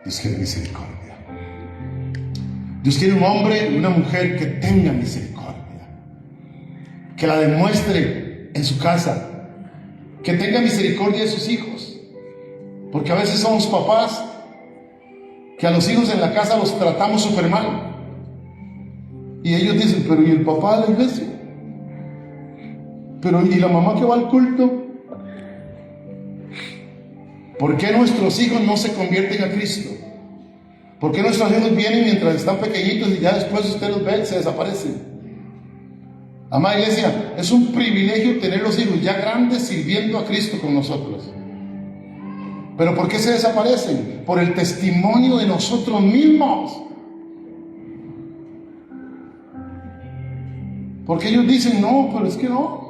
A: Dios quiere misericordia. Dios quiere un hombre y una mujer que tenga misericordia, que la demuestre en su casa, que tenga misericordia de sus hijos. Porque a veces somos papás que a los hijos en la casa los tratamos súper mal. Y ellos dicen, pero ¿y el papá de la iglesia? Pero ¿y la mamá que va al culto? ¿Por qué nuestros hijos no se convierten a Cristo? ¿Por qué nuestros hijos vienen mientras están pequeñitos y ya después usted los ve y se desaparecen? Amada iglesia, es un privilegio tener los hijos ya grandes sirviendo a Cristo con nosotros. ¿Pero por qué se desaparecen? Por el testimonio de nosotros mismos. Porque ellos dicen, no, pero es que no.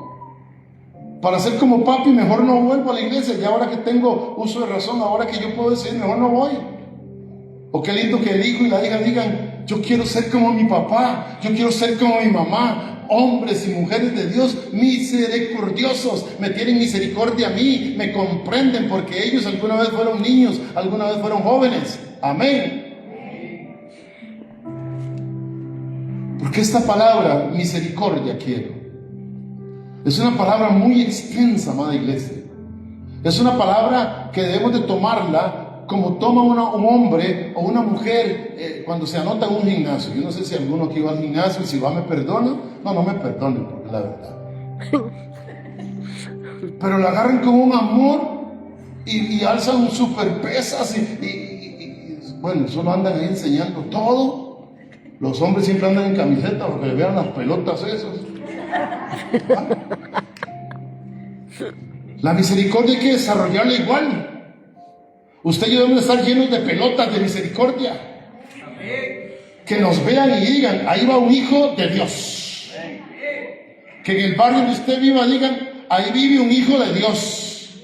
A: Para ser como papi, mejor no vuelvo a la iglesia. Y ahora que tengo uso de razón, ahora que yo puedo decir, mejor no voy. O qué lindo que el hijo y la hija digan, yo quiero ser como mi papá, yo quiero ser como mi mamá. Hombres y mujeres de Dios misericordiosos, me tienen misericordia a mí, me comprenden porque ellos alguna vez fueron niños, alguna vez fueron jóvenes. Amén. Porque esta palabra misericordia quiero, es una palabra muy extensa, amada iglesia. Es una palabra que debemos de tomarla como toma un hombre o una mujer cuando se anota en un gimnasio. Yo no sé si alguno aquí va al gimnasio y si va me perdona. No me perdone, porque es la verdad. Pero la agarran con un amor y alzan un superpesas y bueno, solo andan ahí enseñando todo. Los hombres siempre andan en camiseta porque le vean las pelotas esas. La misericordia hay que desarrollarla igual. Usted y yo debemos estar llenos de pelotas de misericordia. Que nos vean y digan, ahí va un hijo de Dios. Que en el barrio donde usted viva digan, ahí vive un hijo de Dios.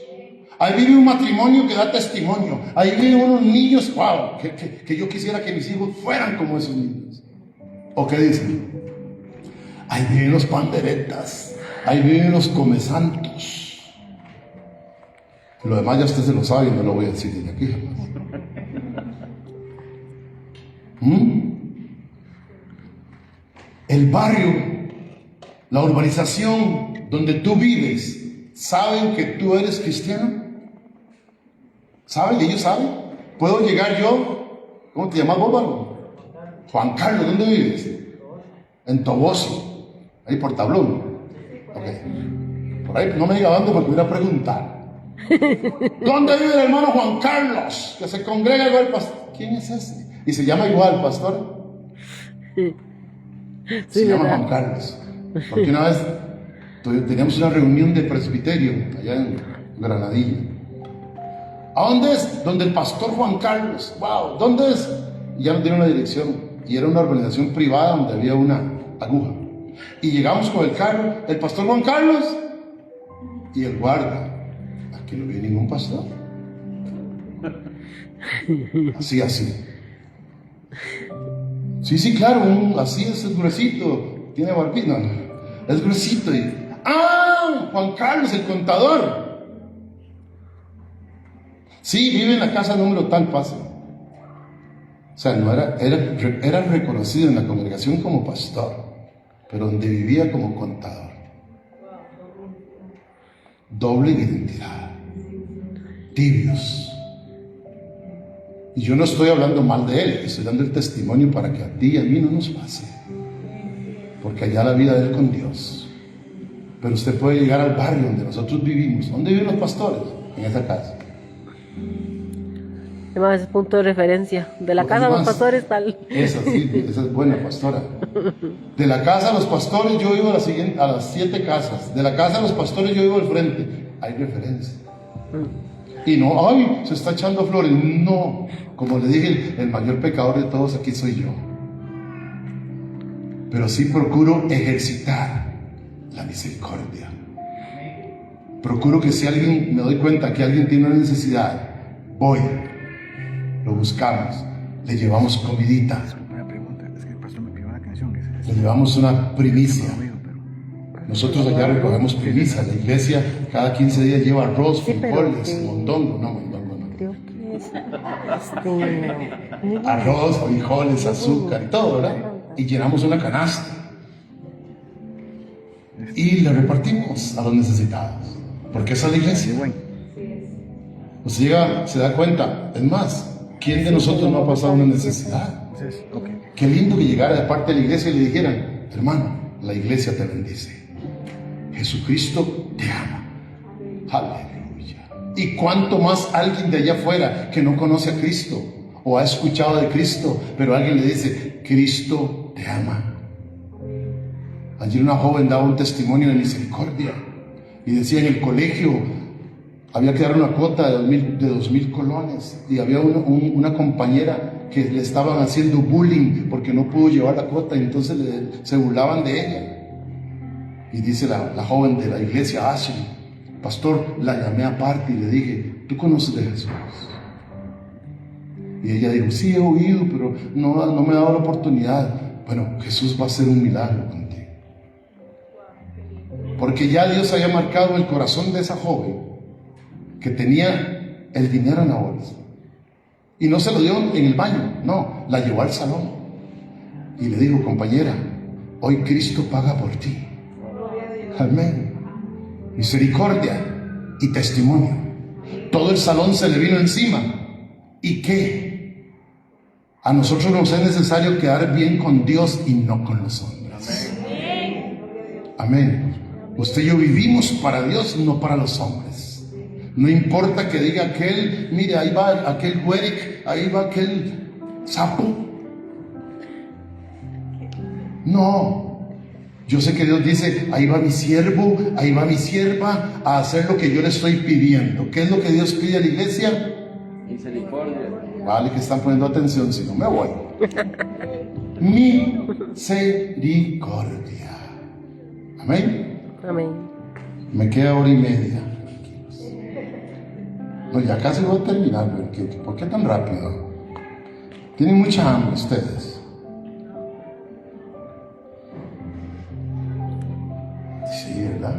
A: Ahí vive un matrimonio que da testimonio. Ahí viven unos niños, wow, que yo quisiera que mis hijos fueran como esos niños. ¿O qué dicen? Ahí viven los panderetas. Ahí viven los comesantos. Lo demás ya usted se lo sabe y no lo voy a decir desde aquí jamás. El barrio, la urbanización donde tú vives, ¿saben que tú eres cristiano? ¿Saben? ¿Ellos saben? ¿Puedo llegar yo? ¿Cómo te llamas vos, Bárbaro? Juan Carlos, ¿dónde vives? En Toboso, ahí por Tablón. Ok. Por ahí no me diga dónde porque voy a preguntar. ¿Dónde vive el hermano Juan Carlos? Que se congrega igual el pastor. ¿Quién es ese? Y se llama igual, pastor. Se llama Juan Carlos. Porque una vez teníamos una reunión de presbiterio allá en Granadilla. ¿A dónde es? Donde el pastor Juan Carlos. Wow, ¿dónde es? Y ya nos dieron la dirección. Y era una organización privada donde había una aguja. Y llegamos con el carro, el pastor Juan Carlos y el guarda. Aquí no vi ningún pastor. Así. Sí, claro, así es gruesito, tiene barbilla, no, es gruesito. Juan Carlos, el contador. Sí, vive en la casa número tal, pase. O sea, no era reconocido en la congregación como pastor, pero donde vivía como contador. Doble identidad. Tibios. Y yo no estoy hablando mal de él, estoy dando el testimonio para que a ti y a mí no nos pase. Porque allá la vida de él con Dios. Pero usted puede llegar al barrio donde nosotros vivimos. ¿Dónde viven los pastores? En esa casa.
B: Además, es punto de referencia. De la casa a los pastores, tal.
A: Esa es buena, pastora. De la casa a los pastores, yo vivo a las 7 casas. De la casa a los pastores, yo vivo al frente. Hay referencia. Y no, ay, se está echando flores. No, como le dije, el mayor pecador de todos aquí soy yo. Pero sí procuro ejercitar la misericordia. Procuro que si alguien, me doy cuenta que alguien tiene una necesidad, voy, lo buscamos, le llevamos comidita, le llevamos una primicia. Nosotros allá recogemos primicia. La iglesia cada 15 días lleva arroz, frijoles, mondongo, no.
B: Creo que es
A: Arroz, frijoles, azúcar y todo, ¿verdad? Y llenamos una canasta y le repartimos a los necesitados, porque esa es la iglesia. Usted llega, se da cuenta. Es más, ¿quién de nosotros no ha pasado una necesidad? Qué lindo que llegara de parte de la iglesia y le dijeran: hermano, la iglesia te bendice, Jesucristo te ama. Aleluya. Y cuánto más alguien de allá afuera que no conoce a Cristo o ha escuchado de Cristo, pero alguien le dice: Cristo te ama. Ayer una joven daba un testimonio de misericordia y decía: en el colegio había que dar una cuota de 2,000 colones y había una compañera que le estaban haciendo bullying porque no pudo llevar la cuota, y entonces se burlaban de ella. Y dice la joven de la iglesia, Ashley: pastor, la llamé aparte y le dije: ¿tú conoces de Jesús? Y ella dijo: sí, he oído, pero no me ha dado la oportunidad. Bueno, Jesús va a hacer un milagro contigo. Porque ya Dios había marcado el corazón de esa joven, que tenía el dinero en la bolsa. Y no se lo dio en el baño, no, la llevó al salón. Y le dijo: compañera, hoy Cristo paga por ti. Amén. Misericordia y testimonio. Todo el salón se le vino encima. ¿Y qué? A nosotros nos es necesario quedar bien con Dios y no con los hombres. Amén. Usted y yo vivimos para Dios, no para los hombres. No importa que diga aquel: mire, ahí va aquel güeric, ahí va aquel sapo. No. Yo sé que Dios dice: ahí va mi siervo, ahí va mi sierva a hacer lo que yo le estoy pidiendo. ¿Qué es lo que Dios pide a la iglesia? Misericordia. Vale, que están poniendo atención, si no me voy. Misericordia. Amén.
B: Amén.
A: Me queda 1:30. No, ya casi voy a terminar, pero ¿por qué tan rápido? Tienen mucha hambre ustedes. Sí, ¿verdad?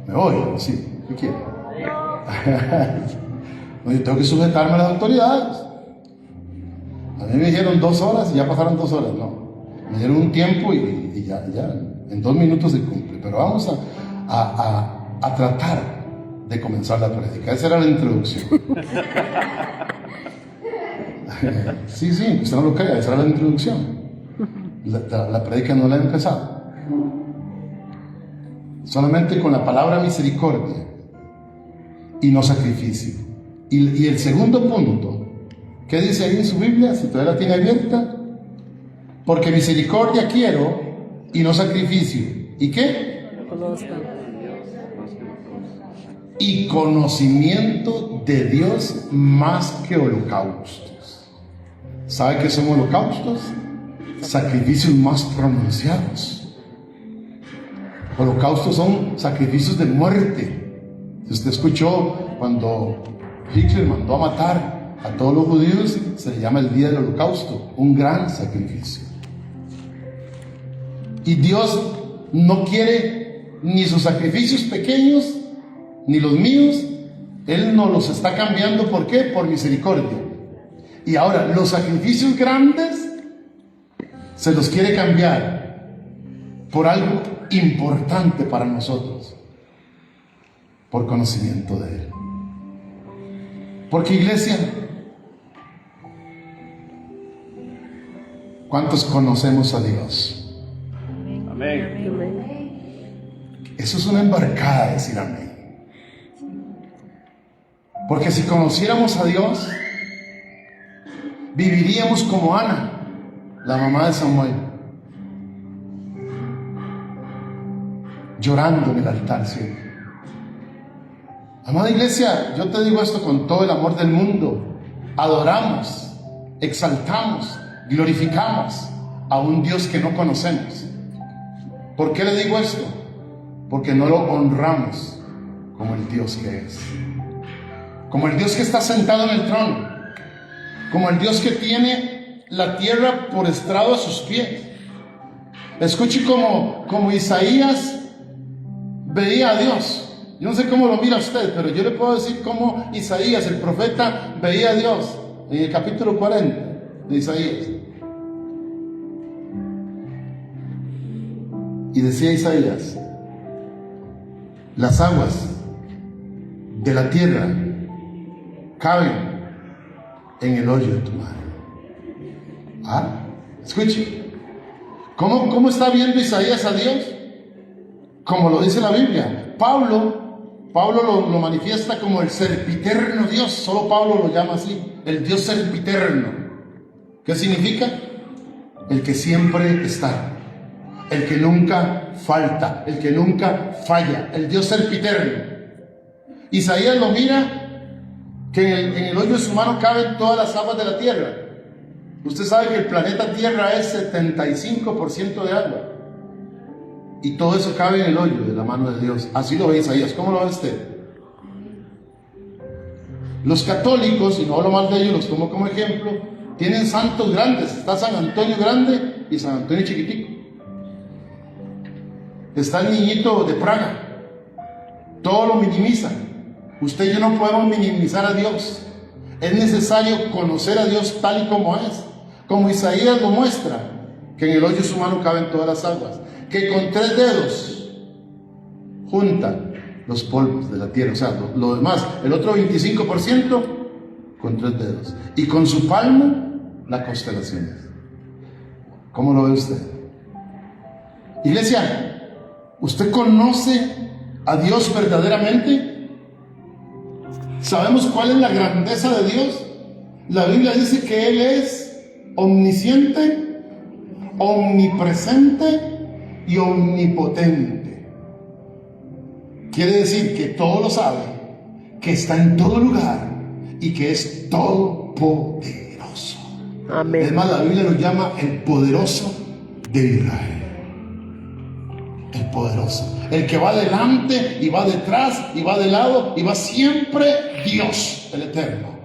A: Me voy, sí. ¿Qué quieren? No, yo tengo que sujetarme a las autoridades. A mí me dijeron 2 horas y ya pasaron 2 horas, no. Me dieron un tiempo y ya, en 2 minutos se cumple. Pero vamos a tratar de comenzar la prédica. Esa era la introducción. Sí, usted no lo crea, esa era la introducción. La prédica no la he empezado. Solamente con la palabra misericordia y no sacrificio. Y el segundo punto, ¿qué dice ahí en su Biblia? Si todavía la tiene abierta: porque misericordia quiero y no sacrificio. ¿Y qué? Y conocimiento de Dios más que holocaustos. ¿Sabe qué son holocaustos? Sacrificios más pronunciados. Holocaustos son sacrificios de muerte. Si usted escuchó cuando Hitler mandó a matar A todos los judíos se le llama el día del holocausto, un gran sacrificio. Y Dios no quiere ni sus sacrificios pequeños, ni los míos. Él nos los está cambiando. ¿Por qué? Por misericordia. Y ahora, los sacrificios grandes se los quiere cambiar por algo importante para nosotros, por conocimiento de Él. Porque, iglesia, ¿cuántos conocemos a Dios?
C: Amén.
A: Eso es una embarcada decir amén. Porque si conociéramos a Dios, viviríamos como Ana, la mamá de Samuel, llorando en el altar siempre. Amada iglesia, yo te digo esto con todo el amor del mundo. Adoramos, exaltamos, glorificamos a un Dios que no conocemos. ¿Por qué le digo esto? Porque no lo honramos como el Dios que es, como el Dios que está sentado en el trono, como el Dios que tiene la tierra por estrado a sus pies. Escuche como Isaías veía a Dios. Yo no sé cómo lo mira usted, pero yo le puedo decir cómo Isaías, el profeta, veía a Dios en el capítulo 40 de Isaías. Y decía Isaías: las aguas de la tierra caben en el hoyo de tu mano. Escuche, ¿cómo está viendo Isaías a Dios? Como lo dice la Biblia. Pablo lo manifiesta como el sempiterno Dios. Solo Pablo lo llama así, el Dios sempiterno. ¿Qué significa? El que siempre está, el que nunca falta, el que nunca falla, el Dios sempiterno. Isaías lo mira, que en el hoyo de su mano caben todas las aguas de la tierra. Usted sabe que el planeta Tierra es 75% de agua, y todo eso cabe en el hoyo de la mano de Dios. Así lo ve Isaías. ¿Cómo lo ve usted? Los católicos, y no hablo mal de ellos, los tomo como ejemplo, tienen santos grandes. Está San Antonio grande y San Antonio chiquitico. Está el niñito de Praga. Todo lo minimizan. Usted y yo no podemos minimizar a Dios. Es necesario conocer a Dios tal y como es. Como Isaías lo muestra, que en el hoyo de su mano caben todas las aguas, que con 3 dedos junta los polvos de la tierra, o sea, lo demás, el otro 25% con 3 dedos, y con su palma las constelaciones. ¿Cómo lo ve usted? Iglesia, ¿usted conoce a Dios verdaderamente? ¿Sabemos cuál es la grandeza de Dios? La Biblia dice que Él es omnisciente, omnipresente y omnipotente. Quiere decir que todo lo sabe, que está en todo lugar y que es todopoderoso.
B: Amén.
A: Es más, la Biblia lo llama el poderoso de Israel. El poderoso, el que va adelante y va detrás y va de lado y va siempre, Dios, el eterno.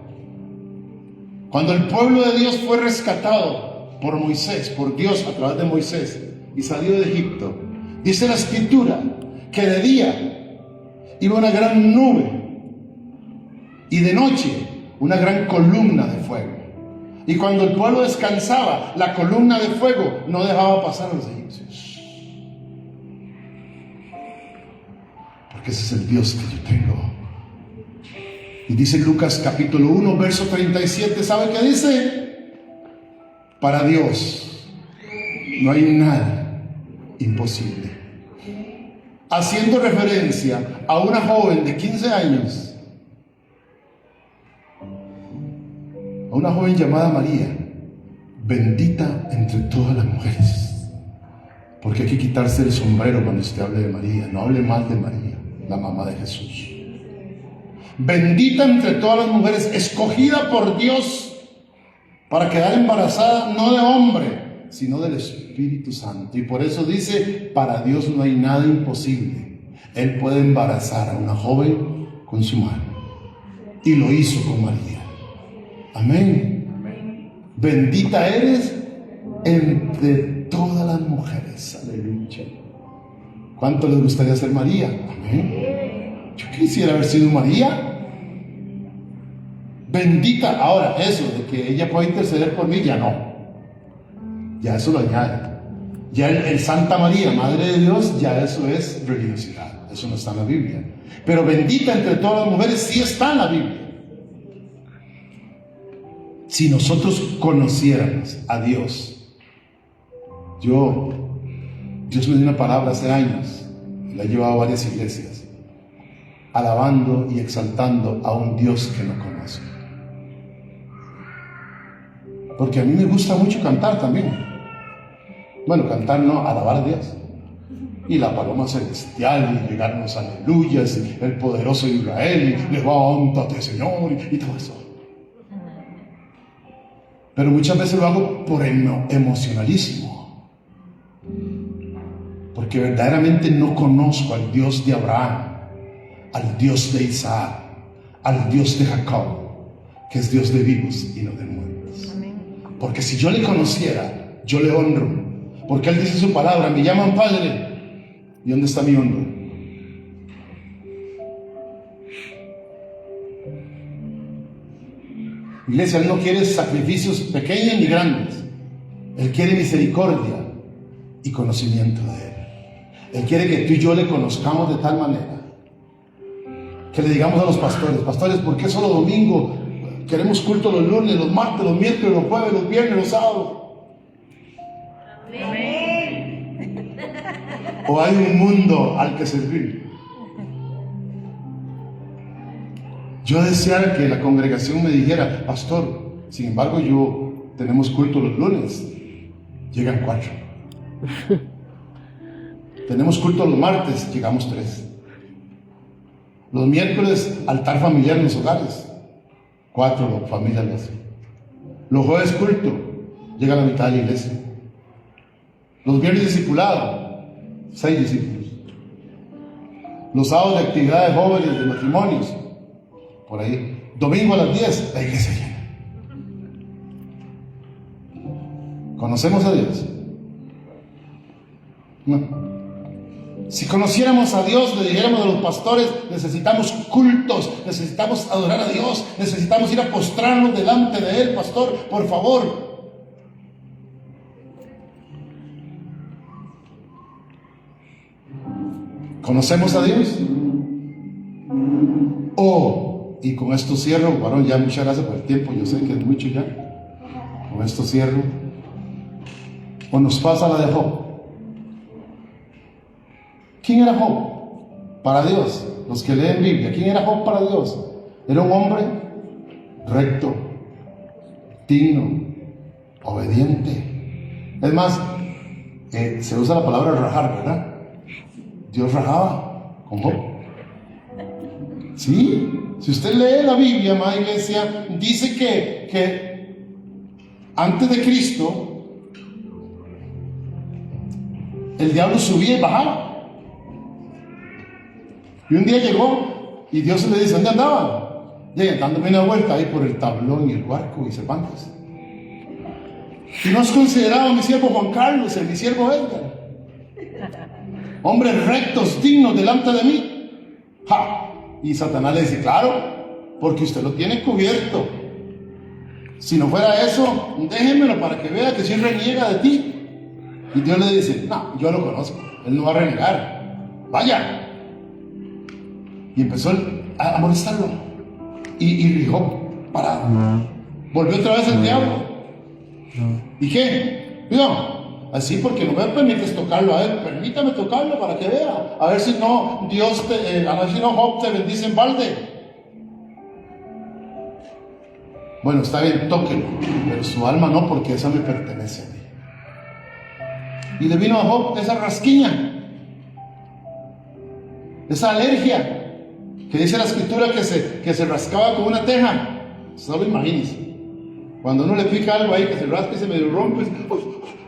A: Cuando el pueblo de Dios fue rescatado por Moisés, por Dios a través de Moisés, y salió de Egipto, dice la escritura que de día iba una gran nube y de noche una gran columna de fuego. Y cuando el pueblo descansaba, la columna de fuego no dejaba pasar a los egipcios. Porque ese es el Dios que yo tengo. Y dice Lucas capítulo 1, verso 37, ¿sabe qué dice? Para Dios no hay nada imposible. Haciendo referencia a una joven de 15 años, a una joven llamada María, bendita entre todas las mujeres. Porque hay que quitarse el sombrero cuando usted hable de María. No hable mal de María, la mamá de Jesús. Bendita entre todas las mujeres, escogida por Dios para quedar embarazada no de hombre, sino del Espíritu Santo. Y por eso dice, para Dios no hay nada imposible. Él puede embarazar a una joven con su mano. Y lo hizo con María. Amén. Bendita eres entre todas las mujeres. Aleluya. ¿Cuánto les gustaría ser María? Amén. Yo quisiera haber sido María. Bendita. Ahora, eso de que ella pueda interceder por mí, ya no. Ya eso lo añade. Ya el Santa María, Madre de Dios, ya eso es religiosidad. Eso no está en la Biblia. Pero bendita entre todas las mujeres sí está en la Biblia. Si nosotros conociéramos a Dios. Dios me dio una palabra hace años, la he llevado a varias iglesias, alabando y exaltando a un Dios que no conozco. Porque a mí me gusta mucho cantar también. Bueno, cantar no, alabar a Dios. Y la paloma celestial, y llegarnos aleluyas, y el poderoso Israel, y levántate, Señor, y todo eso. Pero muchas veces lo hago por emocionalismo. Porque verdaderamente no conozco al Dios de Abraham, al Dios de Isaac, al Dios de Jacob, que es Dios de vivos y no de muertos. Amén. Porque si yo le conociera, yo le honro. Porque Él dice su palabra, me llaman Padre. ¿Y dónde está mi honra? Iglesia, Él no quiere sacrificios pequeños ni grandes. Él quiere misericordia y conocimiento de Él. Él quiere que tú y yo le conozcamos de tal manera que le digamos a los pastores: pastores, ¿por qué solo domingo? Queremos culto los lunes, los martes, los miércoles, los jueves, los viernes, los sábados. Amén. ¿O hay un mundo al que servir? Yo deseara que la congregación me dijera: pastor, sin embargo tenemos culto los lunes, llegan 4. Tenemos culto los martes, llegamos 3. Los miércoles, altar familiar en los hogares, 4 familias lo hacen. Los jueves, culto, llega la mitad de la iglesia. Los viernes, discipulado, 6 discípulos. Los sábados de actividades jóvenes, de matrimonios, por ahí. Domingo a las 10, la iglesia llena. ¿Conocemos a Dios? No. Si conociéramos a Dios, le dijéramos a los pastores: necesitamos cultos, necesitamos adorar a Dios, necesitamos ir a postrarnos delante de Él, pastor, por favor. ¿Conocemos a Dios? Y con esto cierro, varón, ya muchas gracias por el tiempo, yo sé que es mucho ya. Con esto cierro. O nos pasa la de Job. ¿Quién era Job para Dios? Los que leen Biblia, ¿quién era Job para Dios? Era un hombre recto, digno, obediente. Es más, se usa la palabra rajar, ¿verdad? Dios rajaba con Job. Sí, si usted lee la Biblia, amada iglesia, dice que antes de Cristo el diablo subía y bajaba. Y un día llegó y Dios le dice: ¿dónde andaban? Llegan dándome una vuelta ahí por el tablón y el barco y Cervantes. Y no has considerado a mi siervo Juan Carlos, mi siervo Edgar, hombres rectos, dignos delante de mí. ¡Ja! Y Satanás le dice: claro, porque usted lo tiene cubierto. Si no fuera eso, déjenmelo para que vea que sí reniega de ti. Y Dios le dice: no, yo lo conozco, él no va a renegar, vaya. Y empezó a molestarlo. Y dijo: parado. Volvió otra vez el diablo. ¿Y qué? No, así porque no me permites tocarlo a él. Permítame tocarlo para que vea. A ver si no a ver si no Job te bendice en balde. Bueno, está bien, tóquelo, pero su alma no, porque esa me pertenece a mí. Y le vino a Job esa rasquiña, esa alergia, que dice la escritura que se rascaba con una teja. Solo imagínense. Cuando uno le pica algo ahí, que se rasca y se medio rompe,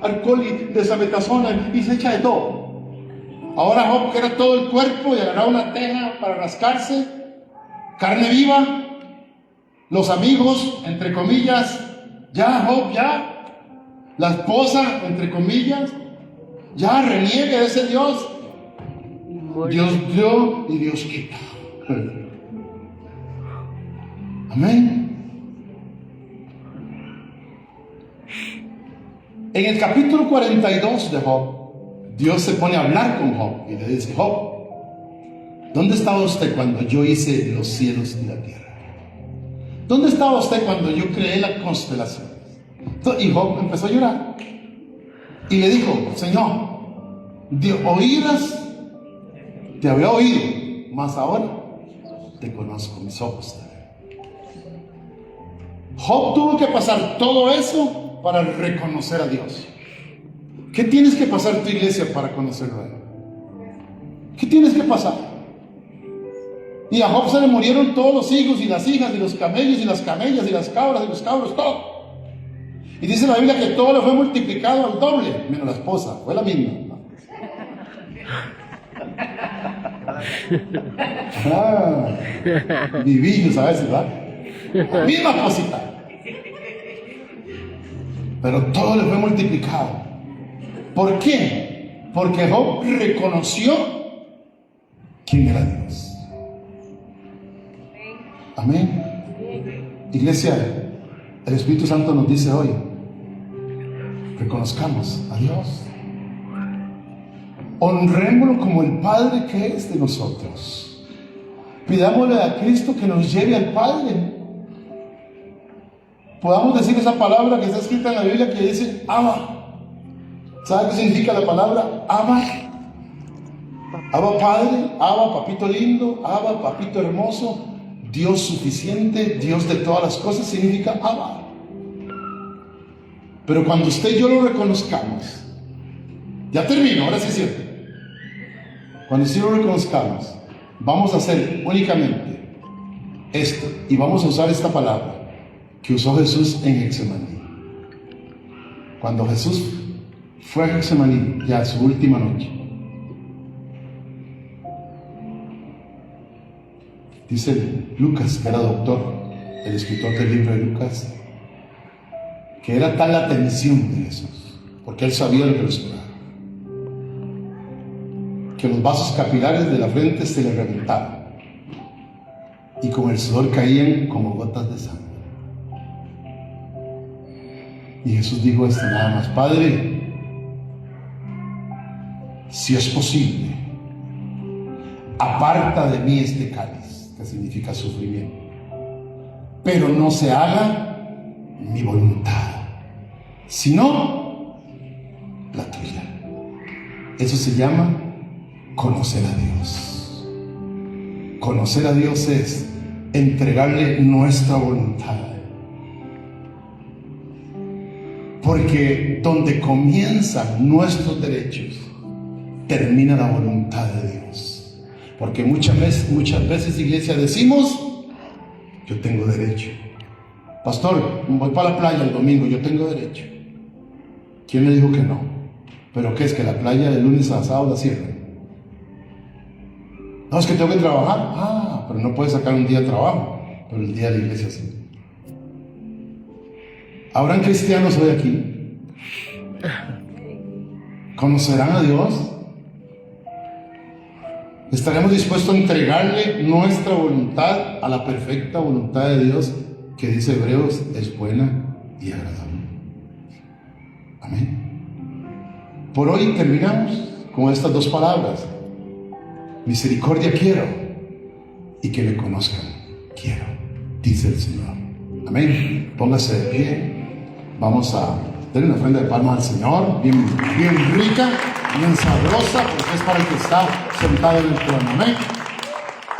A: alcohol y desametasona y se echa de todo. Ahora Job, que era todo el cuerpo, y agarraba una teja para rascarse, carne viva, Los amigos, entre comillas, ya, Job, ya. La esposa, entre comillas, ya reniegue de ese Dios. Dios dio y Dios quita. Amén. En el capítulo 42 de Job, Dios se pone a hablar con Job y le dice: Job, ¿dónde estaba usted cuando yo hice los cielos y la tierra? ¿Dónde estaba usted cuando yo creé las constelaciones? Y Job empezó a llorar y le dijo: Señor, de oídas te había oído, mas ahora te conozco, mis ojos te ven. Job tuvo que pasar todo eso para reconocer a Dios. ¿Qué tienes que pasar tu iglesia para conocerlo a Él? ¿Qué tienes que pasar? Y a Job se le murieron todos los hijos y las hijas y los camellos y las camellas y las cabras y los cabros, todo. Y dice la Biblia que todo le fue multiplicado al doble, menos la esposa, fue la misma. Vivillos a veces, ¿verdad? La misma cosita. Pero todo le fue multiplicado. ¿Por qué? Porque Job reconoció quién era Dios. Amén. Iglesia, el Espíritu Santo nos dice hoy: reconozcamos a Dios. Honrémoslo como el Padre que es de nosotros. Pidámosle a Cristo que nos lleve al Padre. Podamos decir esa palabra que está escrita en la Biblia que dice Abba. ¿Sabe qué significa la palabra Abba? Abba Padre, Abba Papito lindo, Abba Papito hermoso, Dios suficiente, Dios de todas las cosas, significa Abba. Pero cuando usted y yo lo reconozcamos, ya termino, ahora sí es cierto. Cuando usted lo reconozcamos, vamos a hacer únicamente esto y vamos a usar esta palabra que usó Jesús en Getsemaní. Cuando Jesús fue a Getsemaní, ya su última noche, dice Lucas, que era doctor, el escritor del libro de Lucas, que era tal la tensión de Jesús, porque él sabía lo que lo esperaba, que los vasos capilares de la frente se le reventaban y con el sudor caían como gotas de sangre. Y Jesús dijo esto nada más: Padre, si es posible, aparta de mí este cáliz, que significa sufrimiento, pero no se haga mi voluntad, sino la tuya. Eso se llama conocer a Dios. Conocer a Dios es entregarle nuestra voluntad. Porque donde comienzan nuestros derechos, termina la voluntad de Dios. Porque muchas veces, iglesia, decimos: yo tengo derecho. Pastor, voy para la playa el domingo, yo tengo derecho. ¿Quién le dijo que no? ¿Pero qué es, que la playa de lunes a sábado la cierran? No, es que tengo que trabajar. Ah, pero no puedes sacar un día de trabajo, pero el día de la iglesia sí. ¿Habrán cristianos hoy aquí? ¿Conocerán a Dios? ¿Estaremos dispuestos a entregarle nuestra voluntad a la perfecta voluntad de Dios, que dice Hebreos es buena y agradable? Amén. Por hoy terminamos con estas dos palabras: misericordia quiero y que me conozcan quiero, dice el Señor. Amén. Póngase de pie. Vamos a darle una ofrenda de palmas al Señor, bien rica, bien sabrosa, porque es para el que está sentado en el trono. Amén.